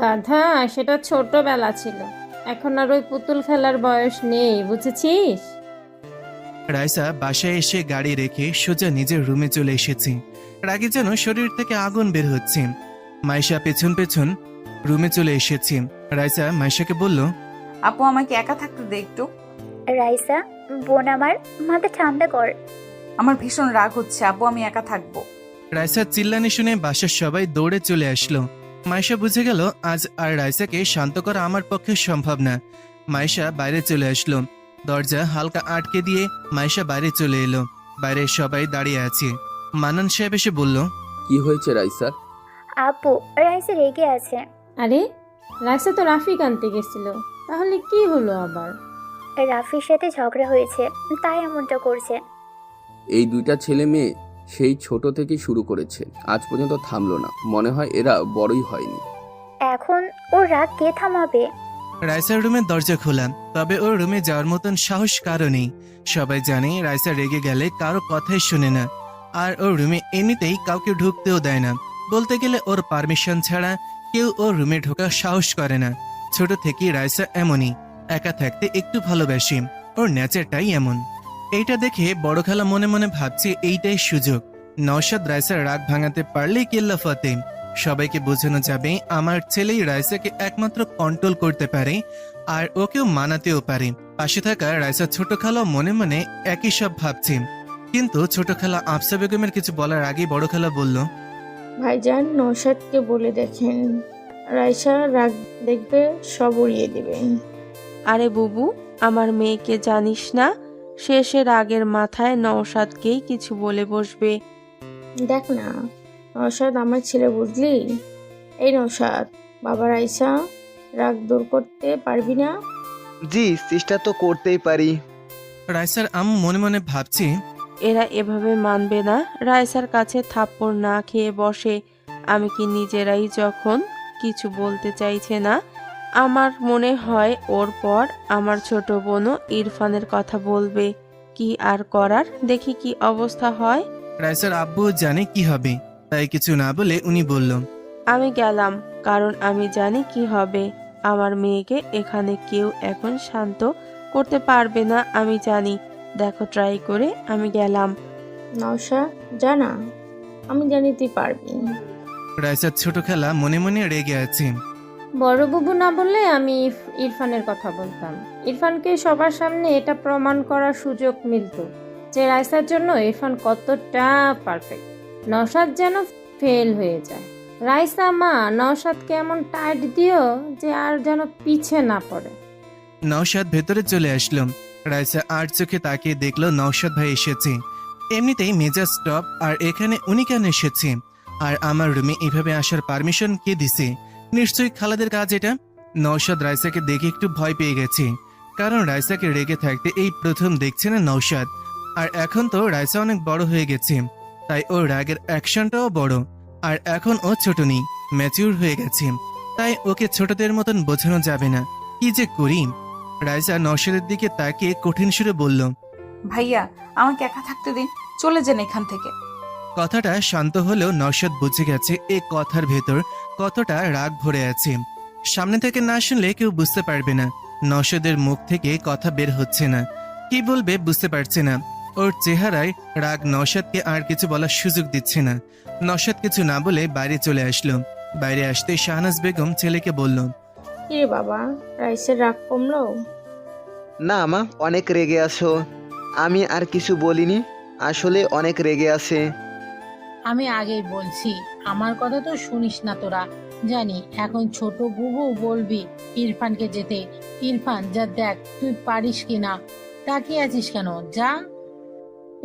গাধা, সেটা ছোটবেলা ছিল, এখন আর ওই পুতুল খেলার বয়স নেই, বুঝেছিস? রাইসা বাসায় এসে গাড়ি রেখে সোজা নিজের রুমে চলে এসেছে। রাগে যেন শরীর থেকে আগুন বের হচ্ছে। মাইশা পেছন পেছন রুমে চলে এসেছে। রাইসা মাইশাকে বলল, আপু, আমাকে একা থাকতে দে একটু। রাইসা, বোন আমার, মাথা ঠান্ডা কর। আমার ভীষণ রাগ হচ্ছে আপু, আমি একা থাকবো। রাইসার চিল্লানি শুনে বাসার সবাই দৌড়ে চলে আসলো। মাইশা বুঝে গেল আজ আর রাইসাকে শান্ত করা আমার পক্ষে সম্ভব না। মাইশা বাইরে চলে আসলো। দরজা হালকা আটকে দিয়ে মাইশা বাইরে চলে এলো। বাইরে সবাই দাঁড়িয়ে আছে। মানান সাহেব এসে বলল, কি হয়েছে রাইসার? আপু, রাইসা রেগে আছে। আরে, রাইসা তো রাফিক আনতে গেছিল, তাহলে কি হলো আবার? রাফির সাথে ঝগড়া হয়েছে, তাই এমনটা করছে। এই দুইটা ছেলে মেয়ে সেই ছোট থেকে শুরু করেছে, আজ পর্যন্ত থামলো না। মনে হয় এরা বড়ই হয়নি। এখন ওর রাগ কে থামাবে? রাইসার রুমের দরজা খোলা, তবে ওর রুমে যাওয়ার মতন সাহস কারো নেই। সবাই জানে রাইসা রেগে গেলে কারো কথাই শুনে না, আর ওর রুমে এমনিতেই কাউকে ঢুকতেও দেয় না। বলতে গেলে ওর পারমিশন ছাড়া কেউ ওর রুমে ঢোকার সাহস করে না। ছোট থেকেই রাইসা এমনই, একা থাকতে একটু ভালোবাসি, ওর নেচারটাই এমন। এইটা দেখে বড় খালা মনে মনে ভাবছে এইটাই সুযোগ। নওশাদ রাইসার রাগ ভাঙাতে পারলেই কেল্লা ফতে। সবাইকে বোঝানো যাবে আমার ছেলেই রাইসাকে একমাত্র কন্ট্রোল করতে পারে, আর ওকেও মানাতেও পারে। পাশে থাকা রাইসার ছোট খালা মনে মনে একই সব ভাবছে। কিন্তু ছোট খালা আফসা বেগমের কিছু বলার আগেই বড় খালা বলল, ভাইজান, নওশাদকে বলে দেখেন, রাইসা রাগ দেখবে সব উড়িয়ে দেবেন। আরে বুবু, আমার মেয়েকে জানিস না? শেষে রাগের মাথায় নওশাদকেই কিছু বলে বসবে। দেখ না, নওশাদ আমার ছেলে, বুঝলি? এই নওশাদ, বাবা, রাইসা রাগ দূর করতে পারবি না? জি, চেষ্টা তো করতেই পারি। রাইসার আম্মু মনে মনে ভাবছে, এরা এভাবে মানবে না। রাইসার কাছে থাপ্পড় না খেয়ে বসে। আমি কি নিজেরাই যখন কিছু বলতে চাইছে না, আমার মনে হয় ওর পর আমার ছোট বোনও ইরফানের কথা বলবে। কি আর করার, দেখি কি অবস্থা হয়। রাইসার আব্বু জানে কি হবে, তাই কিছু না বলে উনি বলল, আমি গেলাম, কারণ আমি জানি কি হবে। আমার মেয়েকে এখানে কেউ এখন শান্ত করতে পারবে না, আমি জানি। দেখো ট্রাই করে, আমি গেলাম। নওশাদ, জানা, আমি জানি তুই পারবি। রাইসার ছোট খালা মনে মনে রেগে আছে। বড় বুবু না বললে আমি ইরফানের কথা বলতাম। ইরফানকে সবার সামনে এটা প্রমাণ করার সুযোগ মিলত যে রাইসার জন্য ইরফান কতটা পারফেক্ট। নওশাদ যেন ফেল হয়ে যায়। রাইসা মা, নওশাদকে এমন টাইট দিও যে আর যেন পিছে না পড়ে। নওশাদ ভেতরে চলে আসলো। রাইসা আর চোখে তাকিয়ে দেখলো নওশাদ ভাই এসেছে। এমনিতেই মেজাজ স্টপ, আর এখানে উনি কেন এসেছে? আর আমার রুমে এভাবে আসার পারমিশন কে দিছে? নিশ্চয়ই খালাদের কাজ এটা। নওশাদ রাইসাকে দেখে একটু ভয় পেয়ে গেছে, কারণ রাইসাকে রেগে থাকতে এই প্রথম দেখছে না নওশাদ। আর এখন তো রাইসা অনেক বড় হয়ে গেছে, তাই ওর রাগের অ্যাকশনটাও বড়। আর এখন ও ছোট নেই, ম্যাচিউর হয়ে গেছে, তাই ওকে ছোটদের মতন বোঝানো যাবে না। কি যে করি? রাইসা নওশাদের দিকে তাকিয়ে কঠিন সুরে বলল, ভাইয়া, আমাকে একা থাকতে দিন, চলে যান এখান থেকে। কথাটা শান্ত হলেও নওশাদ বুঝে গেছে এ কথার ভেতর কতটা রাগ ভরে আছে। সামনে থেকে না শুনলে কেউ বুঝতে পারবে না। নওশাদের মুখ থেকে কথা বের হচ্ছে না, কি বলবে বুঝতে পারছে না। ওর চেহারায় রাগ নওশাদকে আর কিছু বলার সুযোগ দিচ্ছে না। নওশাদ কিছু না বলে বাইরে চলে আসলো। বাইরে আসতে শাহনাজ বেগম ছেলেকে বলল, কিরে বাবা, রাইসের রাগ কমলো? না মা, অনেক রেগে আছো। আমি আর কিছু বলিনি, আসলে অনেক রেগে আছে। আমি আগেই বলছি, আমার কথা তো শুনিস না তোরা। জানি এখন ছোট বুবু বলবি ইরফানকে যেতে। ইরফান, যা দেখ তুই পারিস কিনা। তাকিয়ে আছিস কেন? যা।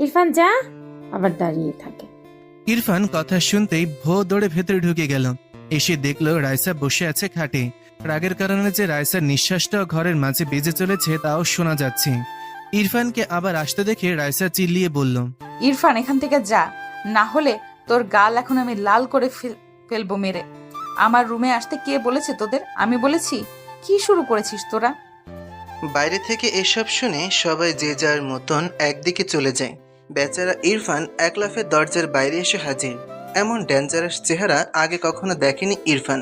ইরফান যা, আবার দাঁড়িয়ে থাকে। ইরফান কথা শুনতেই ভো দৌড়ে ভেতরে ঢুকে গেল। এসে দেখলো রাইসা বসে আছে খাটে। রাগের কারণে যে রাইসার নিঃশ্বাসটাও ঘরের মাঝে বেজে চলেছে তাও শোনা যাচ্ছে। ইরফানকে আবার আসতে দেখে রাইসা চিল্লিয়ে বলল, ইরফান, এখান থেকে যা, না হলে তোর গাল এখন আমি লাল করে ফেলবো মেরে। আমার রুমে আসতে কে বলেছে তোদের? আমি বলেছি? কি শুরু করেছিস তোরা? বাইরে থেকে এসব শুনে সবাই যে যার মতন একদিকে চলে যায়। বেচারা ইরফান এক লাফে দরজার বাইরে এসে হাজির। এমন ডেঞ্জারাস চেহারা আগে কখনো দেখেনি ইরফান।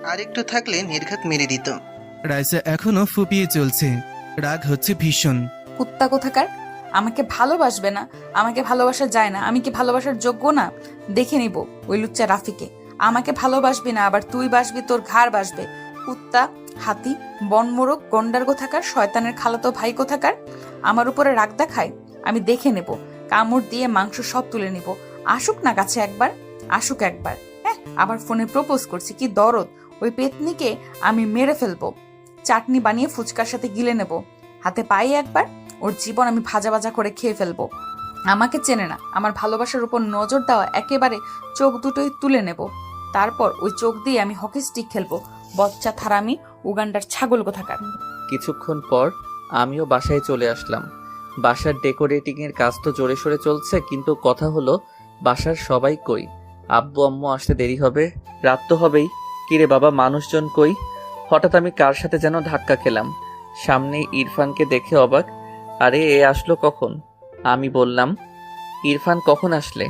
আর একটু থাকলে নির্ঘাত মেরে দিত। রাইসা এখনো ফুপিয়ে চলছে, রাগ হচ্ছে ভীষণ। কুত্তা কোথাকার! আমাকে ভালোবাসবে না, আমাকে ভালোবাসা যায় না, আমি কি ভালোবাসার যোগ্য না? দেখে নিব ওই লুচ্চা রাফিকে। আমাকে ভালোবাসবি না, আবার তুই বাসবি, তোর ঘাড় বাসবে। কুত্তা, হাতি, বনমোরগ, গন্ডার কোথাকার, শয়তানের খালাতো ভাই কোথাকার! আমার উপরে রাগ দেখায়, আমি দেখে নেব, কামড় দিয়ে মাংস সব তুলে নিব। আসুক না কাছে একবার, আসুক একবার। হ্যাঁ, আবার ফোনে প্রপোজ করছি, কি দরদ! ওই পেতনিকে আমি মেরে ফেলবো, চাটনি বানিয়ে ফুচকার সাথে গিলে নেব। হাতে পাই একবার, ওর জীবন আমি ভাজা ভাজা করে খেয়ে ফেলবো। আমাকে চেনে না, আমার ভালোবাসার উপর নজর দেওয়া একেবারে চোখ দুটোই তুলে নেব। তারপর ওই চোখ দিয়ে আমি হকি স্টিক খেলবো। বচ্চা থারামি, উগান্ডার ছাগল কোথাকার! কিছুক্ষণ পর আমিও বাসায় চলে আসলাম। বাসার ডেকোরেটিং এর কাজ তো জোরে সোরে চলছে, কিন্তু কথা হলো বাসার সবাই কই? আব্বু আম্মু আসতে দেরি হবে, রাত তো হবেই। কিরে বাবা, মানুষজন কই? হঠাৎ আমি কার সাথে যেন ধাক্কা খেলাম। সামনে ইরফানকে দেখে অবাক, আরে এ আসলো কখন? আমি বললাম, ইরফান কখন আসলে?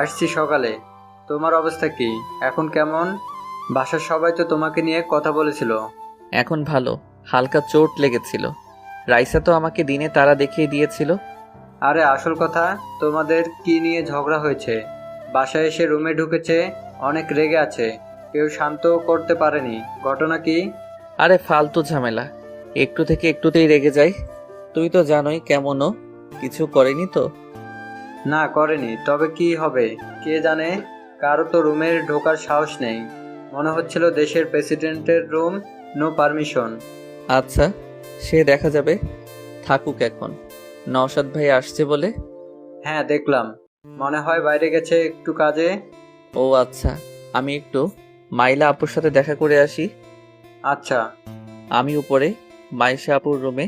আসছি সকালে। তোমার অবস্থা কি এখন? কেমন? বাসার সবাই তো তোমাকে নিয়ে কথা বলেছিল। এখন ভালো, হালকা চোট লেগেছিল। রাইসা তো আমাকে দিনে তারা দেখিয়ে দিয়েছিল। আরে আসল কথা, তোমাদের কি নিয়ে ঝগড়া হয়েছে? বাসায় এসে রুমে ঢুকেছে, অনেক রেগে আছে, কেউ শান্ত করতে পারেনি। ঘটনা কি? আরে ফালতু ঝামেলা, একটু থেকে একটুতেই রেগে যাই। তুই তো জানোই কেমনও, কিছু করেনি তো? না করেনি, তবে কি হবে কে জানে। কারো তো রুমে ঢোকার সাহস নেই। মনে হচ্ছিল দেশের প্রেসিডেন্টের রুম, নো পারমিশন। আচ্ছা, সে দেখা যাবে, থাকুক এখন। নওশাদ ভাই আসছে বলে? হ্যাঁ দেখলাম, মনে হয় বাইরে গেছে একটু কাজে। ও আচ্ছা, আমি একটু মাইলা আপুর সাথে দেখা করে আসি। আচ্ছা। আমি উপরে মাইশা আপুর রুমে।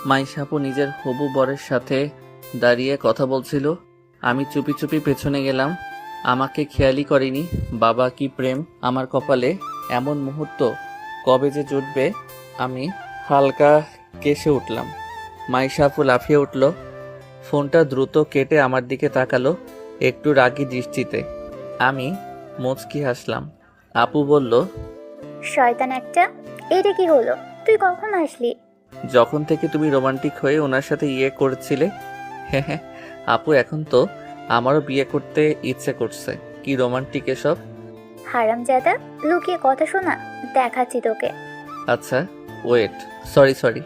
মাইশা আপু নিজের হবু বরের সাথে দাঁড়িয়ে কথা বলছিল। আমি চুপি চুপি পেছনে গেলাম। আমাকে খেয়ালই করেনি। বাবা কি প্রেম আমার কপালে! এমন মুহূর্ত কবে যে জুটবে। আমি হালকা কেসে উঠলাম। মাইশা আপু লাফিয়ে উঠল, ফোনটা দ্রুত কেটে আমার দিকে তাকালো একটু রাগী দৃষ্টিতে। আমি মুচকি হাসলাম। আপু বলল, শয়তান একটা, এটা কি হলো? তুই কখন আসলি? যখন থেকে তুমি রোমান্টিক হয়ে ওনার সাথে ইয়ে করছিলে। হ্যাঁ হ্যাঁ আপু, এখন তো আমারও বিয়ে করতে ইচ্ছে করছে। কি রোমান্টিক এসব! হারামজাদা, লুকিয়ে কথা শোনা, দেখাচ্ছি তোকে। আচ্ছা ওয়েট, সরি,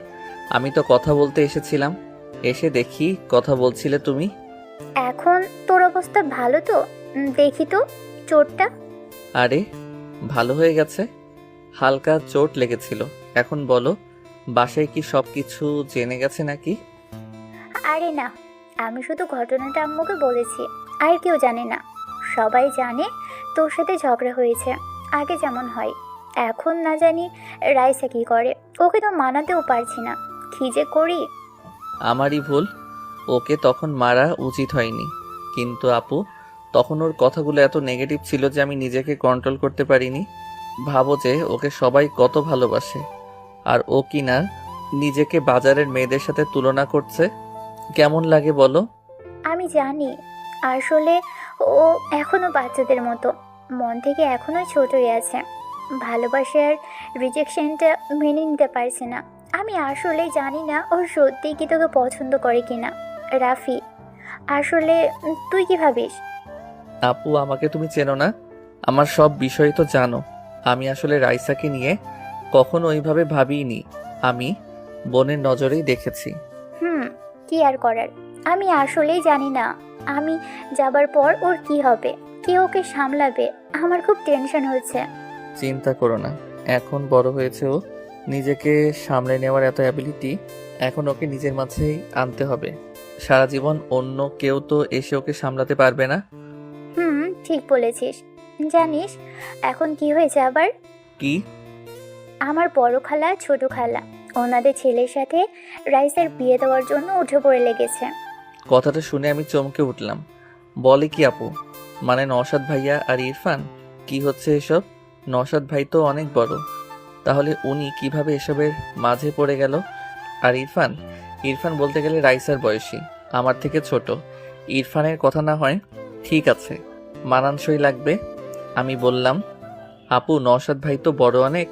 আমি তো কথা বলতে এসেছিলাম। এসে দেখি কথা বলছিলে তুমি। এখন তোর অবস্থা ভালো তো? দেখি তো চোটটা। আরে ভালো হয়ে গেছে, হালকা চোট লেগেছিল। এখন বলো, বাসায় কি সব কিছু জেনে গেছে নাকি? আরে না, আমি শুধু ঘটনাটা আম্মুকে বলেছি, আর কেউ জানে না। সবাই জানে তোর সাথে ঝগড়া হয়েছে, আগে যেমন হয়। এখন না জানি রাইসা কি করে, ওকে তো মানাতেও পারছি না। কি যে করি! আমারই ভুল, ওকে তখন মারা উচিত হয়নি। কিন্তু আপু, তখন ওর কথাগুলো এত নেগেটিভ ছিল যে আমি নিজেকে কন্ট্রোল করতে পারিনি। ভাবো যে ওকে সবাই কত ভালোবাসে, আর ও কিনা নিজেকে বাজারের মেয়েদের সাথে তুলনা করছে। কেমন লাগে বলো? আমি জানি, আসলে ও এখনো বাচ্চাদের মতো, মন থেকে এখনো ছোটই আছে। ভালোবাসার রিজেকশনটা মেনে নিতে পারছে না। আমি আসলে জানি না ও সত্যিই কি তোকে পছন্দ করে কিনা। রাফি, আসলে তুই কি ভাবিস? আপু, আমাকে তুমি চেনো না, আমার সব বিষয় তো জানো। আমি আসলে রাইসাকে নিয়ে কখনো ওইভাবে ভাবিনি। আমি বোনের নজরেই দেখেছি। কি আর করার, আমি আসলেই জানি না আমি যাবার পর ওর কি হবে, কে ওকে সামলাবে। আমার খুব টেনশন হচ্ছে। চিন্তা করো না, এখন বড় হয়েছে ও, নিজেকে সামলে নেওয়ার এত অ্যাবিলিটি এখন ওকে নিজের মাঝেই আনতে হবে। সারা জীবন অন্য কেউ তো এসে ওকে সামলাতে পারবে না। ঠিক বলেছিস। জানিস এখন কি হয়েছে আবার? কি? আমার বড় খালা ছোট খালা ওনাদের ছেলের সাথে রাইসার বিয়ে দেওয়ার জন্য উঠে পড়ে লেগেছে। কথাটা শুনে আমি চমকে উঠলাম। বলে কি আপু? মানে নওশাদ ভাইয়া আর ইরফান? কি হচ্ছে এসব? নওশাদ ভাই তো অনেক বড়, তাহলে উনি কিভাবে এসবের মাঝে পড়ে গেল? আর ইরফান? ইরফান বলতে গেলে রাইসার বয়সী, আমার থেকে ছোট। ইরফানের কথা না হয় ঠিক আছে, মানানসই লাগবে। আমি বললাম, আপু নওশাদ ভাই তো বড় অনেক,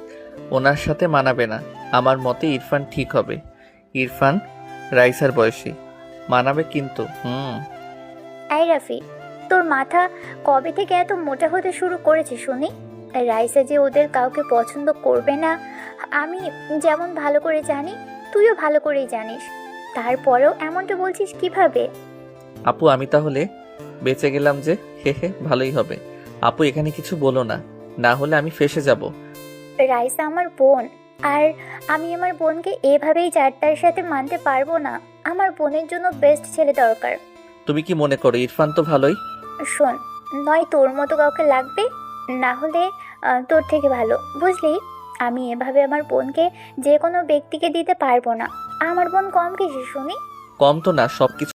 ওনার সাথে মানাবে না। আমার মতে ইরফান ঠিক হবে। ইরফান রাইসার বয়সী, মানাবে কিন্তু। এই রাফি, তোর মাথা কবে থেকে এত মোটা হতে শুরু করেছে শুনি? রাইসা যে ওদের কাউকে পছন্দ করবে না আমি যেমন ভালো করে জানি, তুইও ভালো করেই জানিস, তারপরেও এমনটা বলছিস কিভাবে? আপু আমি তাহলে বেঁচে গেলাম যে, হে হে, ভালোই হবে। আপু এখানে কিছু বলো না, না হলে আমি ফেঁসে যাব। রাইসা আমার বোন, আর আমি আমার বোনকে এভাবেই চারটার সাথে মানতে পারবো না। আমার বোনের জন্য বেস্ট ছেলে দরকার। তুমি কি মনে করো ইরফান তো ভালোই? শোন, নয় তোর মতো কাউকে লাগবে, না হলে তোর থেকে ভালো, বুঝলি? আমি এভাবে আমার বোনকে যে কোনো ব্যক্তিকে দিতে পারবো না। আমার বোন কম কিছু শুনি। কম তো না, সবকিছু